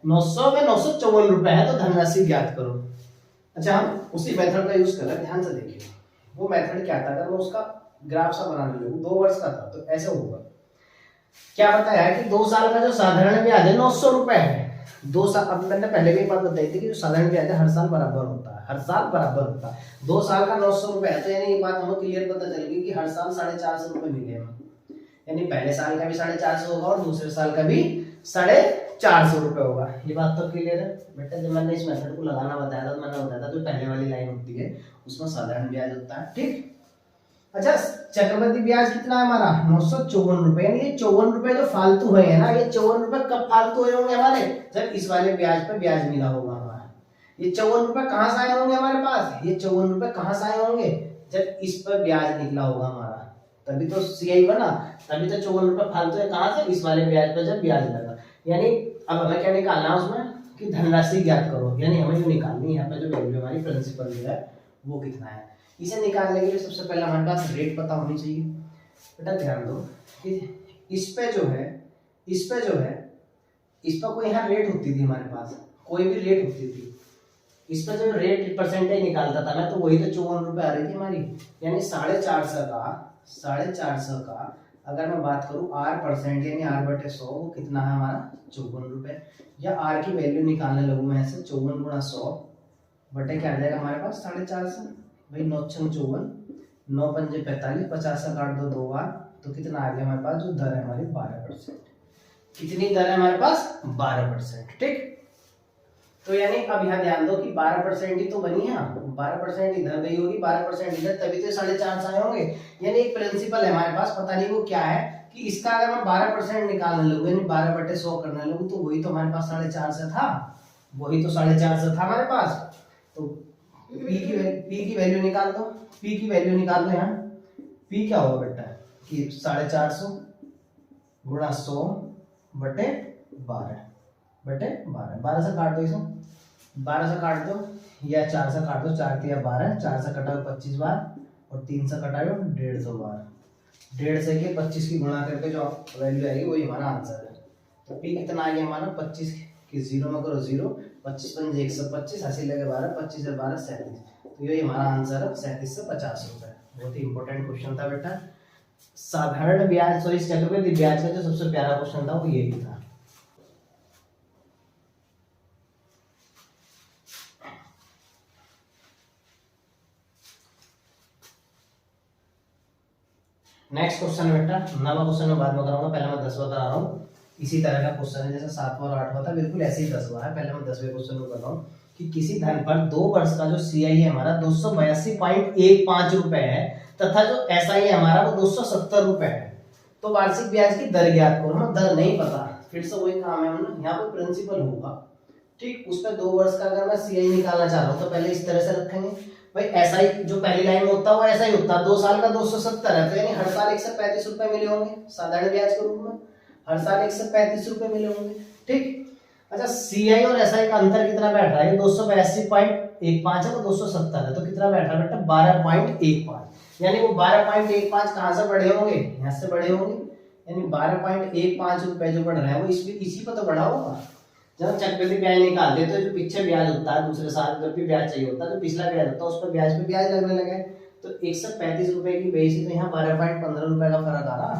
900 में 954 रुपए है, तो धनराशि ज्ञात करो। अच्छा, हम उसी मेथड का यूज कर रहे हैं, ध्यान से देखिए। वो मेथड क्या था, अगर मैं उसका ग्राफ सा बनाने लगूं, 2 वर्ष का था तो ऐसे होगा। क्या बताया है कि 2 साल का जो साधारण ब्याज है 900 रुपए है। 2 साल, अब मैंने पहले भी बात बताई थी कि जो साधारण ब्याज है हर साल बराबर होता है, हर साल बराबर होता है। 2 साल का 900 रुपए है, तो यानी ये बात हमें क्लियर पता चल गई कि हर साल 450 रुपए मिलेगा, यानी पहले साल का भी 450 होगा और दूसरे साल का भी 450 रुपए होगा। ये बात तो क्लियर है बेटा। जब मैंने इस मेथड को लगाना बताया था तो मैंने बताया था जो पहले वाली लाइन होती है उसमें साधारण ब्याज होता है। ठीक, अच्छा, चक्रवृद्धि ब्याज कितना है हमारा 954 रुपए, यानी ये 54 रुपए जो फालतू हुए हैं ना, ये 54 रुपए कब फालतू हुए होंगे हमारे, जब इस वाले ब्याज पर ब्याज मिला होगा हमारा। ये 54 रुपए कहां से आए होंगे हमारे पास, ये 54 रुपए कहां से आए होंगे, जब इस पर ब्याज निकला होगा हमारा, तभी तो CI बना, तभी तो 54 रुपए फालतू है। कहां से, इस वाले ब्याज पर जब ब्याज लगा। यानी अब हमें क्या निकालना है उसमें कि धनराशि ज्ञात करो, यानी हमें जो निकालनी है यहाँ पे जो वैल्यू हमारी प्रिंसिपल जो है वो कितना है। इसे निकालने के लिए सबसे पहले हमारे पास रेट पता होनी चाहिए। बेटा ध्यान दो कि इस पे जो है, इस पे जो है, इस पर कोई यहाँ रेट होती थी हमारे पास, कोई भी रेट होती थी, इस पर जो रेट परसेंटेज निकालता था मैं, तो वही तो 54 रुपए आ रही थी हमारी। यानी 450 का अगर मैं बात करूं R% यानी R/100, वो कितना है हमारा 54 रुपए। या R की वैल्यू निकालने लगूं मैं ऐसे, 54 गुणा 100 बटे क्या आ जाएगा हमारे पास 450, भाई 9 छंग 54, 9 पंजे 45, 50 का काट दो 2 बार, तो कितना आ गया हमारे पास, जो दर है हमारी 12%। कितनी दर है हमारे पास 12%। ठीक, तो यानी अब यहाँ ध्यान दो कि 12% ही तो बनी है, 12% इधर गई होगी, 12% इधर, तभी तो 450 आए होंगे। यानी एक प्रिंसिपल है हमारे पास, पता नहीं वो क्या है, कि इसका अगर मैं 12% निकालने लगूं, यानी 12/100 करने लगूं, तो वही तो हमारे पास 450 था, वही तो 450 था हमारे पास। तो P की वैल्यू निकाल दो, P की वैल्यू निकाल दो। यहाँ P क्या होगा बेटा कि 450 गुणा 100 बटे 12 बटे 12, 12 से काट दो इसे, 12 से काट दो या 4 से काट दो, 4 या 12, 4 से कटाओ 25 बार और 3 से कटाओ 150 बार, 1.5 से के 25 की गुणा करके जो वैल्यू आएगी वही हमारा आंसर है। तो P कितना आ गया हमारा 25 की 0 में करो 0, 25 पंजे 125, 80 लगे 12, 25 से 12 37, तो यही हमारा आंसर है 37 से 50 रुपए। बहुत ही इंपॉर्टेंट क्वेश्चन था बेटा। साधारण ब्याज, सॉरी चक्रवृद्धि ब्याज का जो सबसे प्यारा क्वेश्चन था वो ये भी था। नेक्स्ट क्वेश्चन है बेटा, 9वां क्वेश्चन मैं बाद में कराऊंगा, पहले मैं 10वां करा रहा हूँ। इसी तरह का क्वेश्चन है जैसे 7वां और 8वां था, बिल्कुल ऐसे ही 10वां है। पहले मैं 10वें क्वेश्चन को कर रहा हूँ कि किसी धन पर 2 वर्ष का जो CI है हमारा 282.15 रुपए है तथा जो SI है हमारा वो 270 रुपए है, तो वार्षिक ब्याज की दर ज्ञात करो। हमें दर नहीं पता, फिर से वही काम है, हम यहाँ पे प्रिंसिपल होगा। ठीक, उस पर 2 वर्ष का अगर मैं CI निकालना चाह रहा हूँ तो पहले इस तरह से रखेंगे भाई, SI जो पहली लाइन में होता है वो ऐसा ही होता है, 2 साल का 270 है, तो यानी हर साल 135 रुपए मिले होंगे साधारण ब्याज के रूप में, हर साल 135 रुपए मिले होंगे। ठीक, अच्छा CI और SI का अंतर कितना बैठ रहा है, 282.15 है तो 270 है, तो कितना बैठ रहा है बेटा 12.15, यानी वो 12.15 कहां से बढ़े होंगे, यहाँ से बढ़े होंगे, यानी 12.15 रुपए जो बढ़ रहा है वो इसी पर तो बढ़ा होगा। जब चक्रवृद्धि ब्याज निकालते तो जो पीछे ब्याज होता है दूसरे साल जब भी ब्याज चाहिए होता है, जो पिछला ब्याज होता है उस पर ब्याज पे ब्याज लगने लगे, तो 135 रुपए की वजह से तो यहाँ 12.15 रुपए का फर्क आ रहा।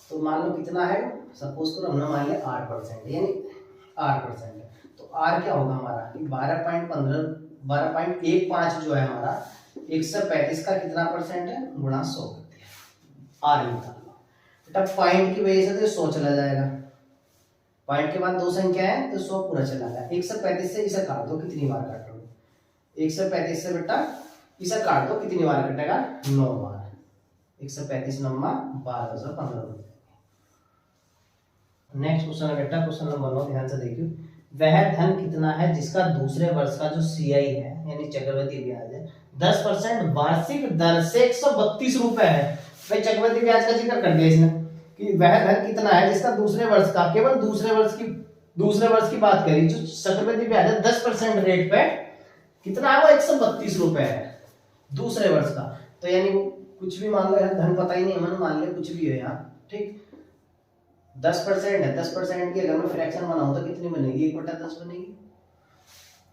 तो मान लो कितना है, सपोज करो हमने मान लिया 8%, यानी 8%, तो R क्या होगा हमारा 12.15 जो है हमारा 135 का कितना परसेंट है गुणा 100 करते हैं, R निकालना बेटा। पॉइंट की वजह से तो 100 चला जाएगा, पॉइंट के बाद 2 संख्या है तो 100 पूरा चला गया। 135 से इसे काट दो, कितनी बार काटोगे 135 से बेटा इसे काट दो, कितनी बार कटेगा 9 बार, 135 9 12 15 रुपए। नेक्स्ट क्वेश्चन है बेटा क्वेश्चन नंबर 9, ध्यान से देखियो। वह धन कितना है जिसका दूसरे वर्ष का जो सीआई है यानी चक्रवृद्धि ब्याज है 10% वार्षिक दर से 132 रुपए है। भाई चक्रवृद्धि ब्याज का जिक्र कर दिया इसने कि वह धन कितना है जिसका दूसरे वर्ष का, केवल दूसरे वर्ष की बात करी, जो चक्रवृद्धि ब्याज है 10% रेट पे कितना है वो 132 रुपए है दूसरे वर्ष का। तो यानी वो कुछ भी मान लो यार, धन पता ही नहीं है, मन मान ले कुछ भी है यहाँ, ठीक 10% है, 10% की अगर मैं फ्रैक्शन बनाऊं तो कितनी बनेगी, 1/10 बनेगी।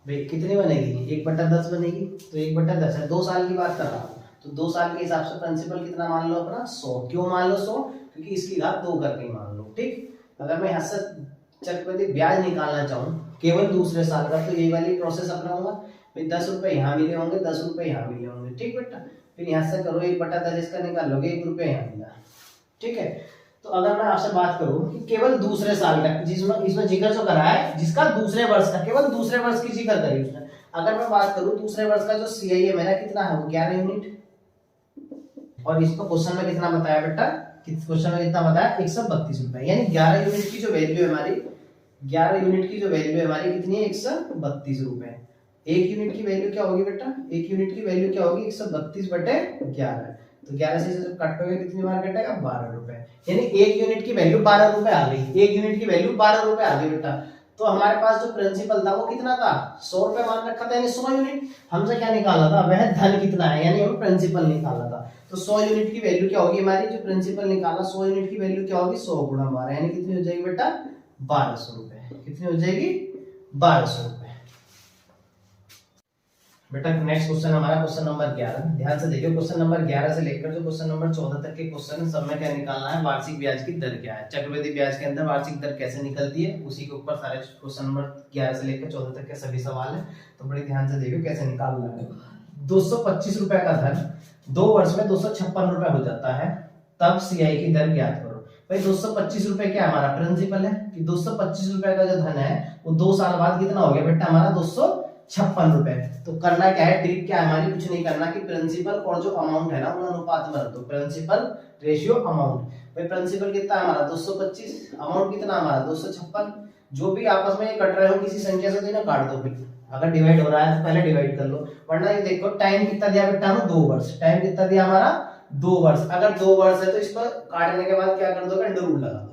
भाई कितनी बनेगी, 1/10 बनेगी। तो 1/10 है, 2 साल की बात कर रहा हूँ, तो 2 साल के हिसाब से प्रिंसिपल कितना मान लो अपना 100। क्यों मान लो 100, क्योंकि इसकी घात 2 करके मान लो, ठीक। अगर मैं यहाँ से चक्रवृद्धि ब्याज निकालना चाहूँ केवल दूसरे साल का, तो यही वाली प्रोसेस अपनाऊंगा। भाई 10 रुपए यहाँ मिले होंगे, 10 रुपए यहाँ मिले होंगे, ठीक बेटा। फिर यहाँ से करो 1/10 इसका निकाल लोगे, 1 रुपये यहाँ मिला, ठीक है। तो अगर मैं आपसे बात करूं कि केवल दूसरे साल का, जिसमें इसमें जिक्र जो करा है जिसका दूसरे वर्ष का, केवल दूसरे वर्ष की जिक्र करी उसने। अगर मैं बात करूं दूसरे वर्ष का जो सीआई है मेरा कितना है, वो 11 यूनिट। और इसको क्वेश्चन में कितना बताया बेटा, क्वेश्चन में कितना बताया 132 रुपए, यानी 11 यूनिट की जो वैल्यू है हमारी, 11 यूनिट की जो वैल्यू है हमारी कितनी है 132 रुपए। 1 यूनिट की वैल्यू क्या होगी बेटा, 1 यूनिट की वैल्यू क्या होगी 132/11। तो 11 से जब काटोगे कितनी बार कटेगा 12 रुपए, यानी 1 यूनिट की वैल्यू 12 रुपए आ गई। 1 यूनिट की वैल्यू 12 रुपए आ गई बेटा। तो हमारे पास जो प्रिंसिपल था वो कितना था 100 रुपए मान रखा था, यानी 100 यूनिट। हमसे क्या निकालना था, वह धन कितना है, यानी हमें प्रिंसिपल निकालना था। तो 100 यूनिट की वैल्यू क्या होगी हमारी, जो प्रिंसिपल निकाला 100 यूनिट की वैल्यू क्या होगी 100 गुणा 12, यानी कितनी हो जाएगी बेटा 1200 रुपए। कितनी हो जाएगी 1200 रुपए। बेटा नेक्स्ट क्वेश्चन हमारा क्वेश्चन नंबर 11। ध्यान से देखिए, क्वेश्चन नंबर 11 से लेकर जो क्वेश्चन नंबर 14 तक के क्वेश्चन सब में क्या निकालना है, वार्षिक ब्याज की दर क्या है, चक्रवृद्धि ब्याज के अंदर वार्षिक दर कैसे निकलती है, उसी के ऊपर सारे क्वेश्चन नंबर 11 से लेकर 14 तक के सभी सवाल है। तो बड़े ध्यान से देखिए कैसे निकालना है। 225 रुपए का धन 2 वर्ष में 256 रुपए हो जाता है, तब सीआई की दर ज्ञात करो। भाई 225 रुपए क्या हमारा प्रिंसिपल है कि 225 रुपए का जो धन है वो 2 साल बाद कितना हो गया बेटा हमारा 256 रुपए। तो करना क्या है, ट्रिक क्या है हमारी, कुछ नहीं करना कि प्रिंसिपल और जो अमाउंट है ना उन अनुपात में रख दो, प्रिंसिपल रेशियो अमाउंट। भाई प्रिंसिपल कितना हमारा 225, अमाउंट कितना हमारा 256। जो भी आपस में ये कट रहे हो किसी संख्या से तो ना काट दो, फिर अगर डिवाइड हो रहा है तो पहले डिवाइड कर लो, वरना ये देखो टाइम कितना दिया बेटा हमें 2 वर्ष, टाइम कितना दिया हमारा 2 वर्ष। अगर 2 वर्ष है तो इसको काटने के बाद क्या कर दोगे, अंडर रूट लगा दो।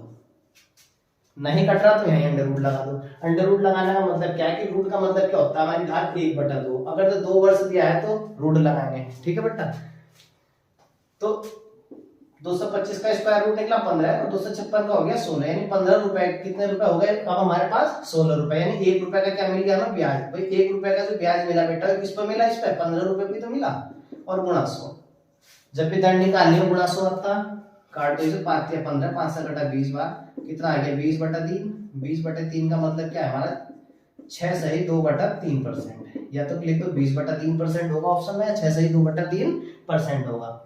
नहीं कट रहा तो यहीं अंडर रूट लगा दो। अंडर रूट लगाने का मतलब क्या है कि रूट का मतलब क्या होता है हमारी घात 1/2। अगर तो 2 वर्ष दिया है तो रूट लगाएंगे, ठीक है बेटा। तो 225 का स्क्वायर रूट निकला 15 और 256 का हो गया 16, यानी 15 रुपए। कितने रुपए हो गए अब हमारे पास 16 रुपए, यानी 1 रुपए का क्या मिल गया हमें ब्याज। भाई 1 रुपए का जो ब्याज मिला बेटा किस पर मिला, इस पे 15 रुपए भी तो मिला, और गुणा 100। जब भी दंड निकालनी हो गुणा 100 रखता, काट दो इसे 5 या 15, 5 से कटा 20 बार, कितना आ गया 20/3। 20/3 का मतलब क्या है हमारा 6 सही 2/3%, या तो लिख दो 20/3% होगा ऑप्शन में, या 6 सही 2/3% होगा।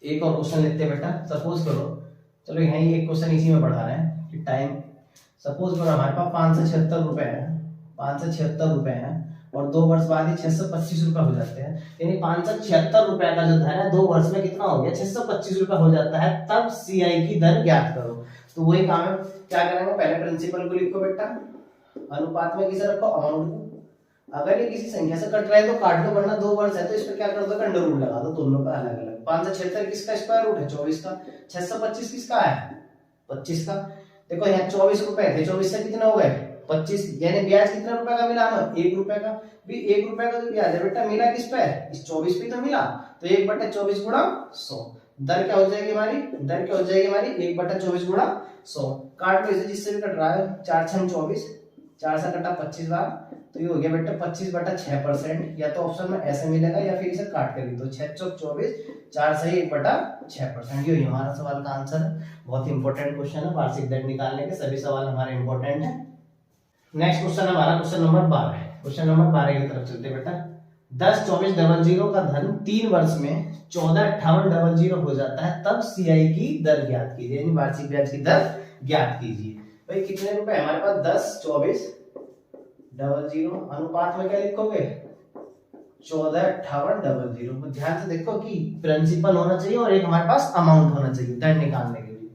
एक और क्वेश्चन लेते हैं बेटा। सपोज करो, चलो यहीं एक क्वेश्चन इसी में बढ़ा रहे हैं कि टाइम, सपोज करो हमारे पास 576 रुपए है, 576 रुपए है, और 2 वर्ष बाद ही 625 रुपए हो जाते हैं, यानी 576 रुपए का जो धन है 2 वर्ष में कितना हो गया 625 रुपए हो जाता है, तब सीआई की दर ज्ञात करो। तो वही काम है, क्या करेंगे पहले प्रिंसिपल को लिखो बेटा, अनुपात में किसे रखो अमाउंट को। अगर ये किसी संख्या से कट रहा है तो काट दो, वरना 2 वर्ष है तो इस पर क्या कर दो अंडर रूट लगा दो, दोनों का अलग अलग। 576 किसका स्क्वायर रूट है 24 का, 625 किसका है 25 का। देखो यहाँ 24 रुपए थे, 24 से कितने हो गए 25, यानी ब्याज कितने रुपए का मिला हमें 1 रुपए का। भी 1 रुपए का जो ब्याज है बेटा मिला किस पे, इस 24 पे तो मिला, तो 1/24 गुणा 100। दर क्या हो जाएगी हमारी, दर क्या हो जाएगी हमारी 1/24 गुणा 100। काट लो इसे जिससे भी कट रहा है, 4 6 24, 4 से कटा 25 बार, तो ये हो गया बेटा 25/6%। या तो ऑप्शन में ऐसे मिलेगा या फिर इसे काट कर लिख दो, 6 चौक 24, 4 सही 1/6%। ये हमारा सवाल का आंसर है। बहुत इंपॉर्टेंट क्वेश्चन है, वार्षिक दर निकालने के सभी सवाल हमारे इंपॉर्टेंट है। नेक्स्ट क्वेश्चन हमारा क्वेश्चन नंबर 12 है। क्वेश्चन नंबर 12 की तरफ चलते बेटा। 102400 का धन 3 वर्ष में 145800 हो जाता है, तब सीआई की दर ज्ञात कीजिए, यानी वार्षिक ब्याज की दर ज्ञात कीजिए। भाई कितने रुपए हमारे पास 102400, अनुपात में क्या लिखोगे 145800। ध्यान से देखो कि प्रिंसिपल होना चाहिए और एक हमारे पास अमाउंट होना चाहिए दर निकालने के लिए,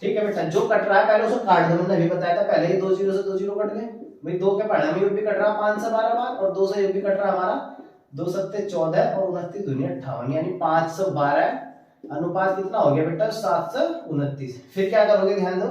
ठीक है बेटा, जो कट रहा है पहले उसको काट दो, मैंने अभी बताया था पहले ही 2 जीरो से 2 जीरो कट गए भाई। 2 के पढ़ने में योग भी कट रहा 5 से 12 बार, और 2 से योग भी कट रहा हमारा 2 सत्ते 14 और 29 दूनी 58, यानी 512 अनुपात कितना हो गया बेटा 7 से 29। फिर क्या करोगे ध्यान दो,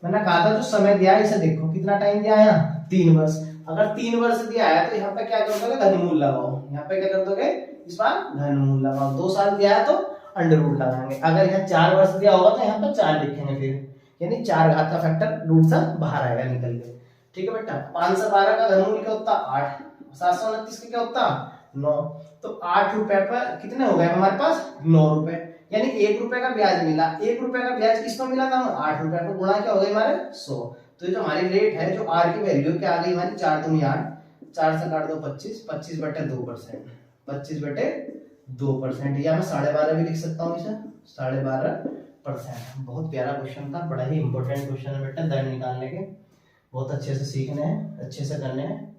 मैंने कहा था जो समय दिया है इसे देखो कितना टाइम दिया है यहाँ 3 वर्ष। अगर 3 वर्ष दिया है तो यहाँ पे क्या कर दोगे घनमूल लगाओ, यहाँ पे क्या कर दोगे इस बार घनमूल लगाओ। 2 साल दिया है तो अंडर रूट लगाएंगे। अगर यहाँ 4 वर्ष दिया होगा तो यहाँ पर 4 लिखेंगे फिर, यानी 4 घात का फैक्टर रूट से बाहर आएगा निकल के। ठीक है बेटा, 5 से 12 का घनमूल क्या होता 8, 729 का क्या होता 9, तो 8 रुपए पर कितने हो गए हमारे पास 9 रुपए, यानी 1 रुपए का ब्याज मिला। 1 रुपए का ब्याज किसको मिला था 8 रुपए को, गुणा क्या हो गई हमारे 100। तो जो हमारी रेट है जो आर की वैल्यू क्या आ गई हमारी 4 दूनी 8, 4 से काट दो 25, 25/2%, 25/2%, या मैं 12.5 भी लिख सकता हूँ इसे 12.5%। बहुत प्यारा क्वेश्चन था, बड़ा ही इंपॉर्टेंट क्वेश्चन है बेटा, दर निकालने के बहुत अच्छे से सीखने हैं, अच्छे से करने हैं।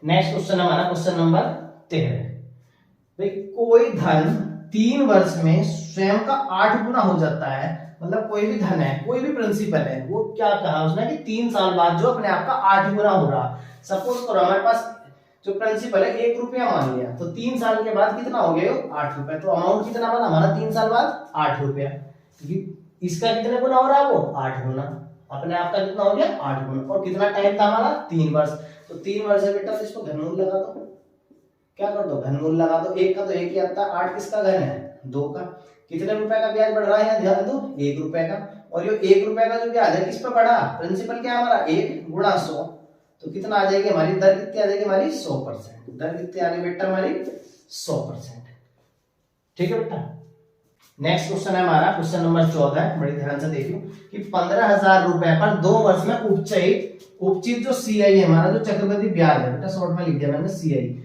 नेक्स्ट क्वेश्चन हमारा क्वेश्चन नंबर 13। भाई कोई धन 3 वर्ष में स्वयं का 8 गुना हो जाता है, मतलब कोई भी धन है, कोई भी प्रिंसिपल है, वो क्या कहा उसने कि 3 साल बाद जो अपने आप का 8 गुना हो रहा। सपोज करो हमारे पास जो प्रिंसिपल है 1 रुपया मान लिया, तो 3 साल के बाद कितना हो गया 8 रुपए, तो अमाउंट कितना बना हमारा 3 साल बाद 8 रुपया, क्योंकि इसका कितने गुना हो रहा है वो 8 गुना, अपने आप का कितना हो गया 8 गुना, और कितना टाइम था हमारा 3 वर्ष, तो 3 वर्ष है बेटा, तो इसको घनमूल लगा दो, क्या कर दो घनमूल लगा दो। 1 का तो 1 ही आता है, 8 किसका घन है 2 का, कितने रुपए का ब्याज बढ़ रहा है ध्यान दो 1 रुपए का, और ये 1 रुपए का जो ब्याज है किस पे बढ़ा प्रिंसिपल क्या हमारा 1 गुणा 100, तो कितना आ जाएगी हमारी दर कितनी आ जाएगी हमारी 100%, दर कितनी आ गई बेटा हमारी 100%। ठीक है बेटा, नेक्स्ट क्वेश्चन है हमारा क्वेश्चन नंबर 14, बड़ी ध्यान से देखियो कि 15,000 रुपए पर 2 वर्ष में उपचित जो सीआई है हमारा, जो चक्रवृद्धि ब्याज है बेटा, शॉर्ट में लिख दिया मैंने सीआई,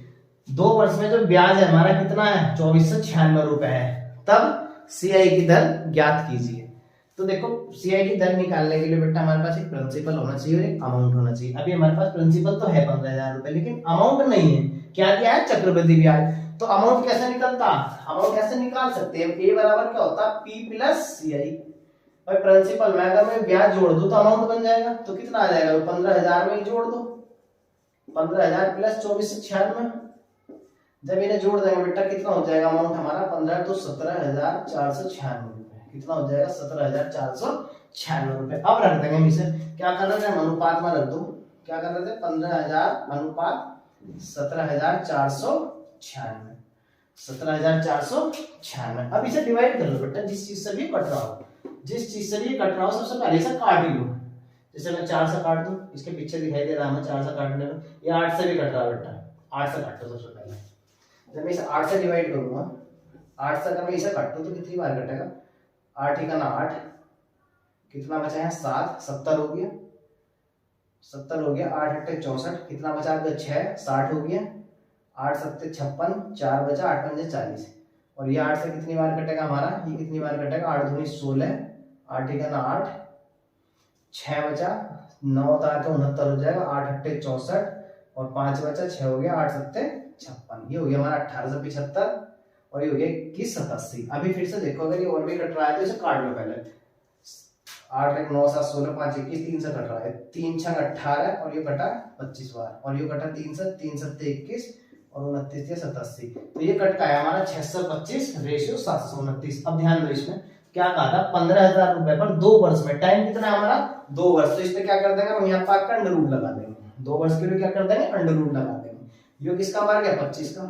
2 वर्ष में जो ब्याज है हमारा कितना है 2496 रुपए है, तब सीआई की दर ज्ञात कीजिए। तो देखो सीआई की दर निकालने के लिए बेटा हमारे पास एक प्रिंसिपल होना चाहिए और एक अमाउंट होना चाहिए। अभी हमारे पास प्रिंसिपल तो है 15,000 रुपए, लेकिन अमाउंट नहीं है, क्या दिया है चक्रवृद्धि ब्याज, तो अमाउंट कैसे निकलता, अमाउंट कैसे निकाल सकते हैं, ए बराबर क्या होता है P प्लस सीआई। भाई प्रिंसिपल में अगर मैं ब्याज जोड़ दूं तो अमाउंट बन जाएगा, तो कितना आ जाएगा 15,000 में ही जोड़ दो, 15,000 प्लस 2496, जब इन्हें जोड़ देंगे बेटा कितना हो जाएगा अमाउंट हमारा 15 तो 17,496 रुपए, कितना हो जाएगा 17,496 रुपए। अब रख देंगे इसे, क्या कर रहे थे अनुपात में रख दो, क्या कर रहे थे 15,000 अनुपात 17,496, 17,496। अब इसे डिवाइड कर लो बेटा, जिस चीज से भी कट रहा हो, जिस चीज से भी कट रहा हो सबसे पहले इसे काट ही लो। जैसे मैं 4 से काट दूं, इसके पीछे दिखाई दे रहा है 4 से काटने में, ये 8 से भी कट रहा है बेटा, 8 से काटो सबसे पहले। जब मैं इसे 8 से डिवाइड करूंगा, 8 से अगर मैं इसे काटूं तो कितनी बार कटेगा 8 ही का ना 8, कितना बचा है 7, 70 हो गया, 70 हो गया, 8 अट्ठे 64, कितना बचा 6, 60 हो गया, 8 सत्ते 56, 4 बचा, 8 पंजे 40, और ये 8 से कितनी बार कटेगा हमारा, ये कितनी बार कटेगा 8 दूनी 16, 8 ही का ना 8, 6 बचा, 9 तार के 69 हो जाएगा, 8 अट्ठे 64 और 5 बचा, 6 हो गया, 8 सत्ते 56, ये हो गया हमारा 1875, और ये हो गया 2187। अभी फिर से देखो अगर ये और भी कट रहा है तो इसे काट लो पहले, 8 1 9 7 16 5 21, 3 से कट रहा है, 3 6 18 और ये कटा 25 बार, और ये कटा 3 से 3 7 21 और 29 87, तो ये कट का है हमारा 625 रेशियो 729। अब ध्यान दो इसमें क्या कहा था 15,000 रुपए पर 2 वर्ष में, टाइम कितना है हमारा 2 वर्ष, तो इसमें क्या कर देंगे हम यहाँ पर अंडर रूट लगा देंगे, 2 वर्ष के लिए क्या कर देंगे अंडर रूट लगा देंगे। यो किसका वर्ग है 25 का,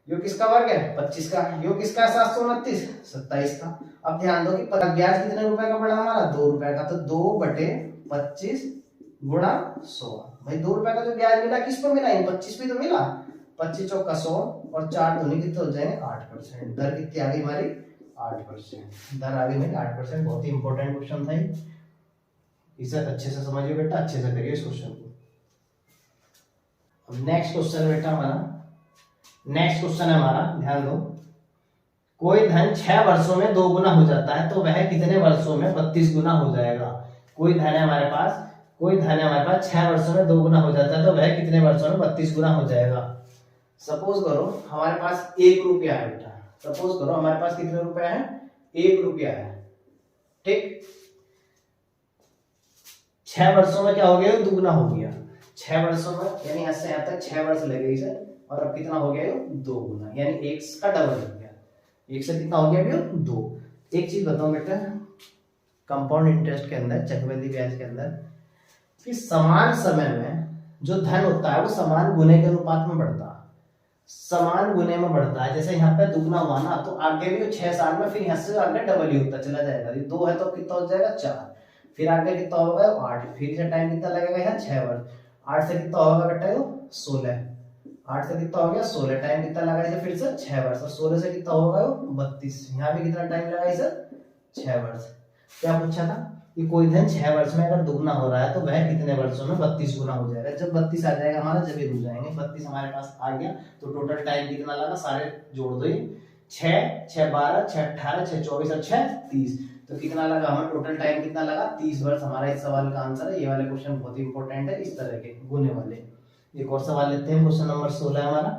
यो किसका वर्ग है 25 का, यो किसका 729 27 का। अब ध्यान दो कि ब्याज कितने रुपए का पड़ा हमारा 2 रुपए का, तो 2/25 गुणा 100, भाई 2 रुपए का जो ब्याज मिला किस पर मिला 25 पे तो मिला, 25 चौका 100 और 4 दूनी कितने हो जाएंगे 8%, दर कितनी आ गई हमारी 8%, दर आ गई हमारी 8%। बहुत ही इंपॉर्टेंट क्वेश्चन था, इसे अच्छे से समझिए बेटा, अच्छे से करिए इस क्वेश्चन को। अब नेक्स्ट क्वेश्चन बेटा हमारा, नेक्स्ट क्वेश्चन है हमारा, ध्यान दो, कोई धन 6 वर्षों में 2 गुना हो जाता है तो वह कितने वर्षों में 32 गुना हो जाएगा। कोई धन है हमारे पास, कोई धन है हमारे पास 6 वर्षों में 2 गुना हो जाता है तो वह कितने वर्षों में 32 गुना हो जाएगा। सपोज करो हमारे पास 1 रुपया है बेटा, सपोज करो हमारे पास कितने रुपए हैं 1 रुपया है, ठीक, 6 वर्षों में क्या हो गया, दुगना हो गया। 6 वर्षों में यानी यहाँ से यहाँ तक 6 वर्ष लगे इसे, और अब कितना हो गया, 2 गुना, यानी 1 का डबल लग गया। 1 से कितना हो गया अभी, 2। एक चीज बताऊं बेटा, कंपाउंड इंटरेस्ट के अंदर, चक्रवृद्धि ब्याज के अंदर, कि समान समय में जो धन होता है वो समान गुने के अनुपात में बढ़ता है, समान गुने में बढ़ता है। जैसे यहाँ पे दुगना हुआ ना, तो आगे भी 6 साल में फिर यहाँ से आगे डबल ही होता चला जाएगा। ये 2 है तो कितना हो जाएगा, 4, फिर आगे कितना होगा, 8, फिर से टाइम कितना लगेगा यहाँ, 6 वर्ष। 8 से कितना होगा बेटा, 16, 8 से कितना हो गया, 16, टाइम कितना लगा इसे, फिर से 6 वर्ष, और 16 से कितना होगा, 32, यहाँ भी कितना टाइम लगा इसे, 6 वर्ष। क्या पूछा था कि कोई धन 6 वर्ष में अगर दुगना हो रहा है तो वह कितने वर्षों में 32 गुना हो जाएगा। जब 32 आ जाएगा हमारा, जब ये हो जाएंगे 32 हमारे पास आ गया, तो टोटल टाइम कितना लगा, सारे जोड़ दो, 6, 6 12, 6 18, 6 24 और 6 30, तो कितना लगा हमें, टोटल टाइम कितना लगा, 30 वर्ष हमारा इस सवाल का आंसर है। ये वाले क्वेश्चन बहुत ही इंपॉर्टेंट है, इस तरह के गुने वाले। एक और सवाल लेते हैं, क्वेश्चन नंबर 16 हमारा।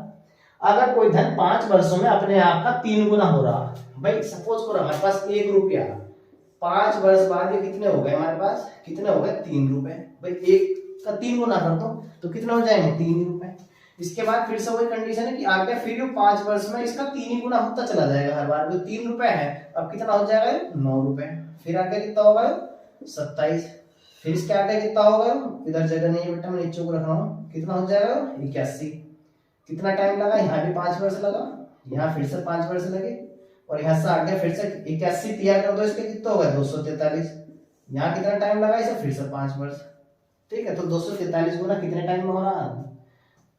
अगर कोई धन 5 वर्षों में अपने आप का 3 गुना हो रहा, भाई सपोज करो हमारे पास 1 रुपया, 5 वर्ष बाद ये कितने हो गए हमारे पास, कितने हो गए, 3 रुपए। भाई 1 का 3 गुना कर दो तो कितने हो जाएंगे, 3 रुपए। इसके बाद फिर से वही कंडीशन है कि आगे फिर 5 वर्ष में इसका 3 ही गुना होता चला जाएगा हर बार। जो 3 रुपए है अब कितना हो जाएगा, 9 रुपए। फिर आगे कितना होगा, 27, फिर इसके आगे कितना होगा, इधर जगह नहीं है बेटा, मैं नीचे को रख रहा हूँ, कितना हो जाएगा, 81। कितना टाइम लगा, यहाँ भी 5 वर्ष लगा, यहाँ फिर से 5 वर्ष लगे, और यहाँ से आगे फिर से 81 तैयार कर दो, इसके कितना होगा, 243। यहाँ कितना टाइम लगा इसे, फिर से 5 वर्ष। ठीक है, तो 243 गुना कितने टाइम में हो रहा,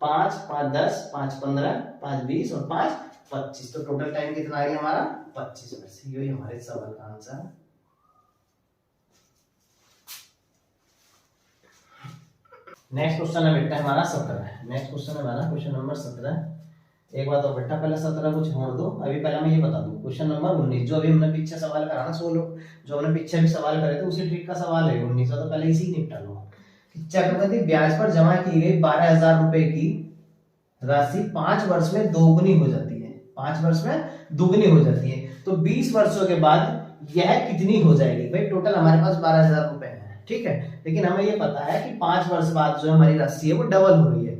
5, 5 10, 5 15, 5 20 और 5 25, तो टोटल टाइम कितना आ गया हमारा, 25 वर्ष। यही हमारे सवाल का आंसर है। नेक्स्ट क्वेश्चन है बेटा हमारा 17। नेक्स्ट क्वेश्चन है हमारा क्वेश्चन नंबर 17। एक बात और बेटा, पहले 17 को छोड़ दो, अभी पहले मैं ये बता दूं, क्वेश्चन नंबर 19 जो अभी हमने पीछे सवाल करा ना, 16 जो हमने पीछे भी सवाल करे थे उसी ट्रिक का सवाल है 19, तो पहले इसी निपटा लो। चक्रवृद्धि ब्याज पर जमा की गई 12,000 रुपए की राशि 5 वर्ष में दोगुनी हो जाती है, 5 वर्ष में दुगनी हो जाती है, तो 20 वर्षों के बाद यह कितनी हो जाएगी। भाई टोटल हमारे पास 12,000 रुपए है, ठीक है, लेकिन हमें ये पता है कि 5 वर्ष बाद जो हमारी राशि है वो डबल हो रही है।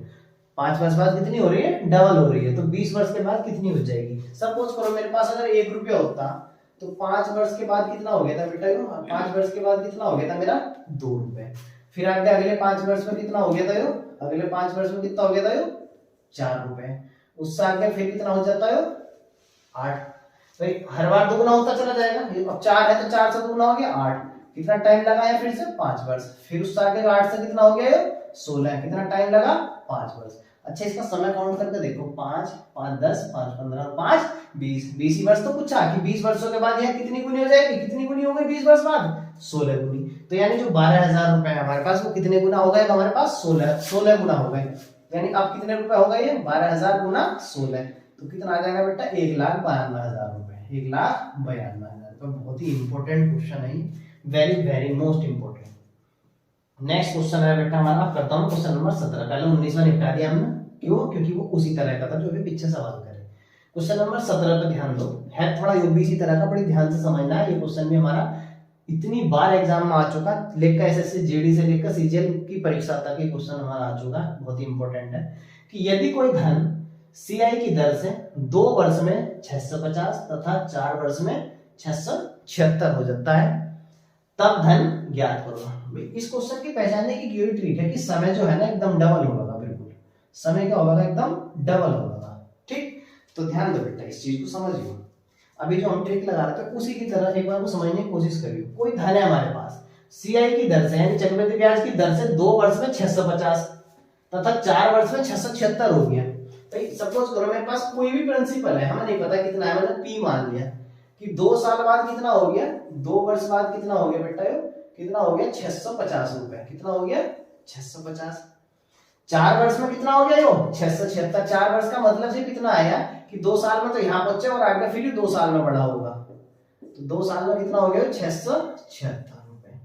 5 वर्ष बाद कितनी हो रही है, डबल हो रही है, तो 20 वर्ष के बाद कितनी हो जाएगी। सपोज करो मेरे पास अगर 1 रुपया होता तो 5 वर्ष के बाद कितना हो गया था बेटा, 5 वर्ष के बाद कितना हो गया था मेरा, 2 रुपए। फिर आगे अगले 5 वर्ष में कितना हो गया था, अगले 5 वर्ष में कितना हो गया था, 4 रुपए। उससे आगे फिर कितना हो जाता है, 8। भाई हर बार दुगना होता चला जाएगा, अब 4 है तो 4 से दुगना हो गया 8। कितना टाइम लगा है, फिर से 5 वर्ष। फिर उससे आगे 8 से कितना हो गया, 16। कितना टाइम लगा, 5 वर्ष। अच्छा इसका समय काउंट करके देखो, 5, 5 10, 5 15, 5 20, 20 वर्ष तो पूछा कि 20 वर्षों के बाद यह कितनी गुनी हो जाएगी, कितनी गुनी हो गई 20 वर्ष बाद, 16 गुनी। तो यानी जो 12,000 रुपए है हमारे पास वो कितने गुना हो गए, हमारे पास 16 गुना हो गए। यानी अब कितने रुपए हो गए, 12,000 गुना 16, तो कितना आ जाएगा बेटा, 1,92,000 रुपए, 1,92,000 रुपए। बहुत ही इंपॉर्टेंट क्वेश्चन है, very very most important. Next question है बेटा हमारा, आप करता हूँ क्वेश्चन नंबर 17। पहले 19 में निपटा दिया हमने, क्यों, क्योंकि वो उसी तरह का था जो अभी पीछे सवाल करे। क्वेश्चन नंबर 17 पे ध्यान दो, है थोड़ा ये भी इसी तरह का, बड़ी ध्यान से समझना है। ये क्वेश्चन भी हमारा इतनी बार एग्जाम में आ चुका, लेकर एसएससी जीडी से लेकर सीजीएल की परीक्षा तक ये क्वेश्चन हमारा आ चुका, बहुत ही इंपॉर्टेंट है। कि यदि कोई धन सीआई की दर से 2 वर्ष में 650 तथा 4 वर्ष में 676 हो जाता है, तब धन ज्ञात करो। इस क्वेश्चन की पहचानने की यही ट्रिक है कि समय जो है ना एकदम डबल होगा, बिल्कुल समय क्या होगा, एकदम डबल होगा। ठीक, तो ध्यान दो बेटा, इस चीज को समझिए। अभी जो हम ट्रिक लगा रहे थे उसी की तरह एक बार को समझने की कोशिश करिए। कोई धन है हमारे पास सीआई की दर से, यानी चक्रवृद्धि ब्याज की दर से 2 वर्ष में 650 तथा 4 वर्ष में 676 हो गया। भाई सपोज करो मेरे पास कोई भी प्रिंसिपल है, हमें नहीं पता कितना है, मैंने पी मान लिया कि 2 साल बाद कितना हो गया, 2 वर्ष बाद कितना हो गया बेटा, कितना हो गया, 650 रुपए। कितना हो गया, 650। 4 वर्ष में कितना हो गया, 676। 4 वर्ष का मतलब से कितना आया कि 2 साल में तो यहाँ पहुंचे और आगे फिर 2 साल में बढ़ा होगा, तो 2 साल में कितना हो गया, 676 रुपए।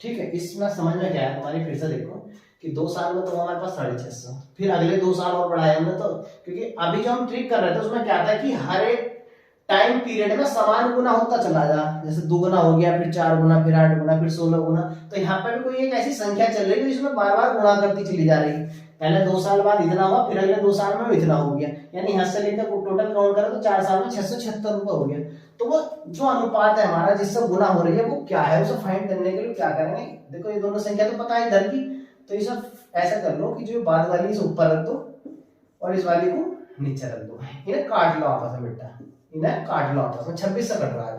ठीक है, इसमें समझ में क्या है तुम्हारी, फिर से देखो कि 2 साल में तो हमारे पास 650, फिर अगले 2 साल और बढ़ाया हमने, तो क्योंकि अभी जो हम ट्रिक कर रहे थे उसमें क्या था कि हर एक टाइम पीरियड में समान गुना होता चला जा, जैसे 2 गुना हो गया, फिर 4 गुना, फिर 8 गुना, फिर 16 गुना। तो यहाँ पे भी कोई एक ऐसी संख्या चल रही है जिसमें बार बार गुणा करती चली जा रही है। पहले 2 साल बाद इतना हुआ, फिर अगले 2 साल में इतना हो गया, यानी यहाँ से लेकर टोटल काउंट करें तो 4 साल में 676 रुपए हो गया। तो वो जो अनुपात है हमारा जिससे गुना हो रही है वो क्या है, उसे फाइंड करने के लिए क्या करेंगे, देखो ये दोनों संख्या तो पता है इधर की, तो ये सब ऐसा कर लो कि जो बाद वाली इसे ऊपर रख दो और इस वाली को नीचे रख दो, इन्हें काट लो आपस में बेटा, इन्हें काट लो आपस में। 26 से कट रहा है,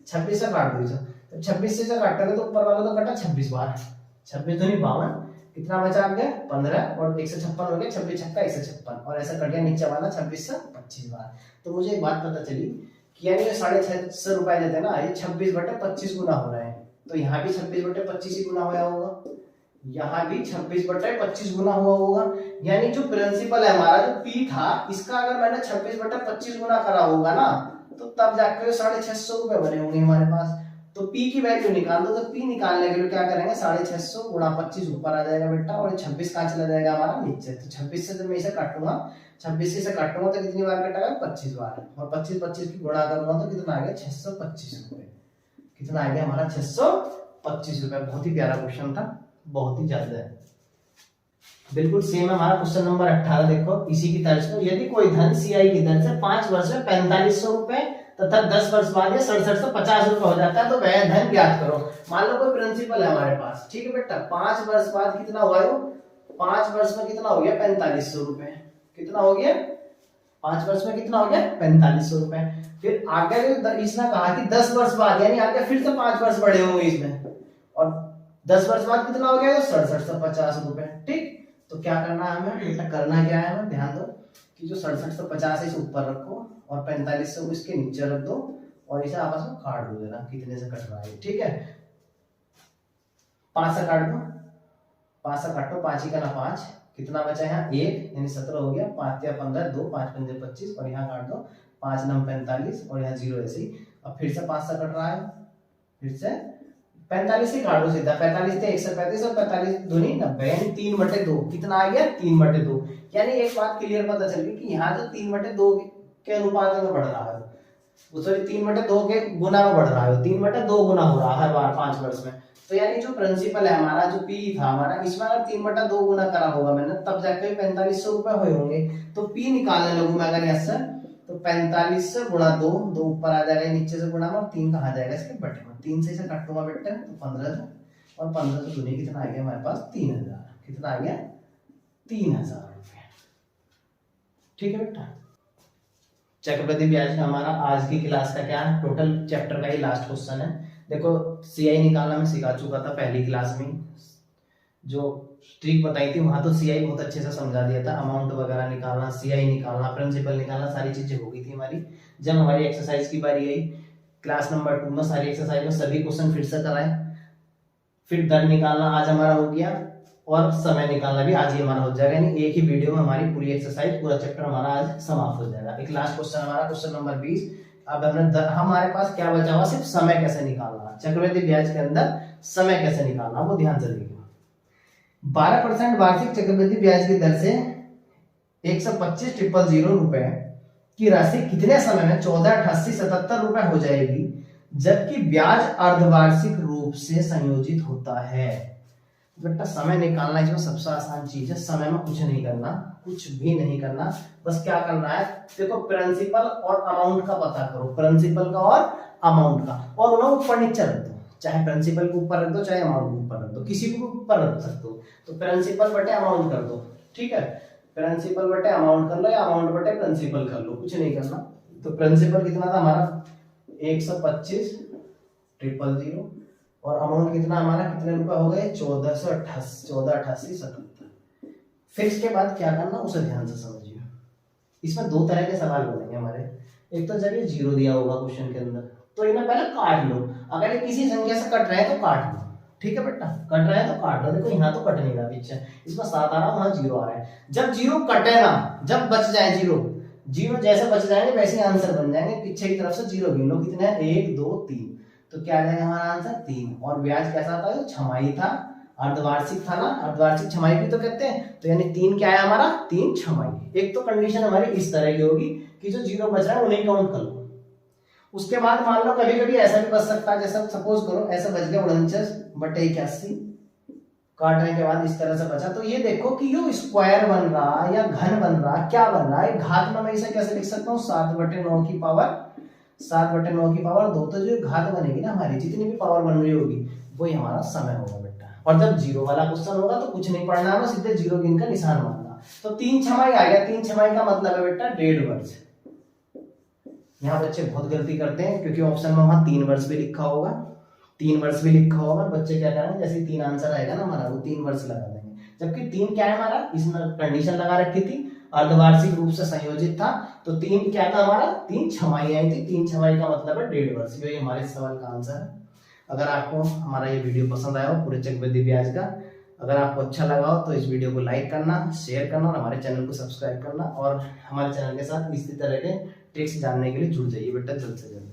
26 से काट दो इसे, तो 26 से काटोगे तो ऊपर वाला तो कटा 26 बार, 26 दूनी 52, कितना बचा आप गया 15 और 156 हो गया, 26 छक्का 156, और ऐसा कट गया नीचे वाला 26 से 25 बार। तो मुझे एक बात पता चली कि यानी 650 रुपए देते हैं ना, ये 26/25 गुना हो रहे हैं, तो यहाँ भी 26/25 ही गुना होया होगा, यहाँ भी 26/25 गुना हुआ होगा। यानी जो प्रिंसिपल है हमारा जो पी था, इसका अगर मैंने 26/25 गुना करा होगा ना, तो तब जाकर 650 रुपए बने होंगे हमारे पास। तो पी की वैल्यू निकाल दो, तो पी निकालने के लिए क्या करेंगे, 650 गुणा 25 ऊपर आ जाएगा बेटा, और 26 कहाँ चला जाएगा हमारा नीचे। तो 26 से जब मैं इसे काटूंगा, 26 से काटूंगा तो कितनी बार कटेगा 25 बार, और 25 की गुणा करूंगा तो कितना आ गया 625 रुपए, कितना आ गया हमारा 625 रुपए। बहुत ही प्यारा क्वेश्चन था, बहुत ही ज्यादा है। बिल्कुल सेम है हमारा क्वेश्चन नंबर 18, देखो इसी की तर्ज पर, यदि कोई धन सीआई की दर से 5 वर्ष में 4500 रुपए तथा 10 वर्ष बाद या 67 से 50 रुपए हो जाता है, तो वह धन ज्ञात करो। मान लो कोई प्रिंसिपल है हमारे पास, ठीक है बेटा, 5 वर्ष बाद कितना हुआ, 5 वर्ष में कितना हो गया 4500 रुपए, कितना हो गया 5 वर्ष में कितना हो गया 4500 रुपए। फिर आगे इसने कहा कि 10 वर्ष बाद, यानी आगे फिर से 5 वर्ष बढ़े होंगे इसमें, और 10 वर्ष बाद कितना हो गया 67 से 50 रुपए, ठीक। तो क्या करना है हमें बेटा, करना क्या है हमें, ध्यान दो कि जो 67 से 50 है इसे ऊपर रखो और 45 से इसके नीचे रख दो, और इसे आपस में काट दो जरा, कितने से कट रहा है, ठीक है। 5 से काट दो, 5 से काटो, 5 ही का ना 5, कितना बचा यहाँ 1, यानी 17 हो गया, 5 या 15, 2, 5 पंजे 25, और यहाँ काट दो 5 9 45, और यहाँ 0 ऐसे ही। अब फिर से 5 से कट रहा है, फिर से 45 ही काट दो सीधा, 45 थे 135 और 45 दूनी 90, यानी 3/2, कितना आ गया 3/2। यानी एक बात क्लियर पता चल गई कि यहाँ जो 3/2 के अनुपात में बढ़ रहा है, वो सॉरी 3/2 के गुना में बढ़ रहा है, 3/2 गुना हो रहा है हर बार 5 वर्ष में। तो यानी जो प्रिंसिपल है हमारा, जो पी था हमारा, इसमें अगर 3/2 गुना करा होगा मैंने, तब जाकर 4500 रुपए हुए होंगे। तो पी निकालने लगूं मैं अगर ऐसा, तो 45 से गुणा 2, 2 ऊपर आ जाएगा नीचे से गुणा में, और 3 कहाँ जाएगा इसके बटे में, 3 से इसे काटूंगा बेटा तो 15 से, और 15 से दूनी कितना आ गया हमारे पास 3000, कितना आ गया 3000 रुपए, ठीक है बेटा। चक्रवृद्धि ब्याज का हमारा आज की क्लास का क्या है, टोटल चैप्टर का ही लास्ट क्वेश्चन है। देखो सीआई निकालना मैं सिखा चुका था पहली क्लास में, जो ट्रिक बताई थी वहां तो सीआई बहुत अच्छे से समझा दिया था, अमाउंट वगैरह निकालना, सीआई निकालना, प्रिंसिपल निकालना, सारी चीजें हो गई थी हमारी। जब हमारी एक्सरसाइज की बारी आई क्लास नंबर 2 में, सारी एक्सरसाइज में सभी क्वेश्चन फिर से कराए, फिर दर निकालना आज हमारा हो गया, और समय निकालना भी आज ही हमारा हो जाएगा, यानी एक ही वीडियो में हमारी पूरी एक्सरसाइज, पूरा चैप्टर हमारा आज समाप्त हो जाएगा। एक लास्ट क्वेश्चन हमारा क्वेश्चन नंबर 20। अब हमारे पास क्या बचा हुआ, सिर्फ समय कैसे निकालना, चक्रवृद्धि ब्याज के अंदर समय कैसे निकालना, वो ध्यान से देखिए। 12% वार्षिक चक्रवृद्धि ब्याज की दर से 125,000 रुपए की राशि कितने समय में 14,88,77 रुपए हो जाएगी, जबकि ब्याज अर्धवार्षिक रूप से संयोजित होता है। बेटा समय निकालना इसमें सबसे आसान चीज है, समय में कुछ नहीं करना, कुछ भी नहीं करना, बस क्या करना है, देखो प्रिंसिपल और अमाउंट का पता करो, प्रिंसिपल का और अमाउंट का, और उन्हें ऊपर नीचे रख दो, चाहे प्रिंसिपल को ऊपर रख दो चाहे अमाउंट को ऊपर रख दो, किसी को ऊपर रख सकते हो। तो प्रिंसिपल बटे अमाउंट कर दो, ठीक है, प्रिंसिपल बटे अमाउंट कर लो या अमाउंट बटे प्रिंसिपल कर लो, कुछ नहीं करना। तो प्रिंसिपल कितना था हमारा 125,000 और अमाउंट कितना हमारा, कितने रुपए हो गए 1488,77। फिर इसके बाद क्या करना उसे ध्यान से समझिए। इसमें 2 तरह के सवाल बनेंगे हमारे, एक तो जब ये 0 दिया होगा क्वेश्चन के अंदर, तो इन्हें पहले काट लो, अगर ये किसी संख्या से कट रहे हैं तो काट लो, ठीक है बेटा, कट रहे हैं तो काट लो। देखो यहाँ तो कट नहीं रहा, पीछे इसमें 7 आ रहा है, वहां 0 आ रहा है। जब 0 कटे ना, जब बच जाए 0 जैसे बच जाएंगे वैसे आंसर बन जाएंगे, पीछे की तरफ से 0 गिन लो, कितने हैं 1 2 3, तो क्या आ जाएगा हमारा आंसर 3। और ब्याज कैसा था, छमाही था, अर्धवार्षिक था ना, अर्धवार्षिक छमाही भी तो कहते हैं, तो यानी 3 क्या है हमारा 3 छमाही। एक तो कंडीशन हमारी इस तरह की होगी कि जो 0 बच रहा है उन्हें काउंट कर लो, उसके बाद मान लो कभी कभी ऐसा भी बच सकता है, जैसा सपोज करो ऐसा बच गया 49/81, काटने के बाद इस तरह से बचा। तो ये देखो कि यो स्क्वायर बन रहा या घन बन रहा, क्या बन रहा है, घात में मैं इसे कैसे लिख सकता हूँ, 7/9 की पावर 2। तो जो घात बनेगी ना हमारी, जितनी भी पावर बन रही होगी वही हमारा समय होगा बेटा। और जब जीरो वाला क्वेश्चन होगा तो कुछ नहीं पढ़ना है, सीधे जीरो गिन का निशान मारना। तो 3 छमाई आ गया, 3 छमाई का मतलब है बेटा 1.5 वर्ष। यहाँ बच्चे बहुत गलती करते हैं, क्योंकि ऑप्शन में वहां 3 वर्ष भी लिखा होगा, 3 वर्ष भी लिखा होगा। बच्चे क्या करेंगे, जैसे 3 आंसर आएगा ना हमारा, वो 3 वर्ष लगा देंगे, जबकि 3 क्या है हमारा, इसमें कंडीशन लगा रखी थी अर्धवार्षिक रूप से संयोजित था। तो 3 क्या था हमारा, 3 छमाई आई थी, 3 छमाई का मतलब है 1.5 वर्ष। ये हमारे सवाल का आंसर है। अगर आपको हमारा ये वीडियो पसंद आया हो पूरे चक्रवृद्धि ब्याज का, अगर आपको अच्छा लगा हो तो इस वीडियो को लाइक करना, शेयर करना और हमारे चैनल को सब्सक्राइब करना, और हमारे चैनल के साथ इसी तरह के ट्रिक्स जानने के लिए जुड़ जाइए बेटा जल्द से जल्द।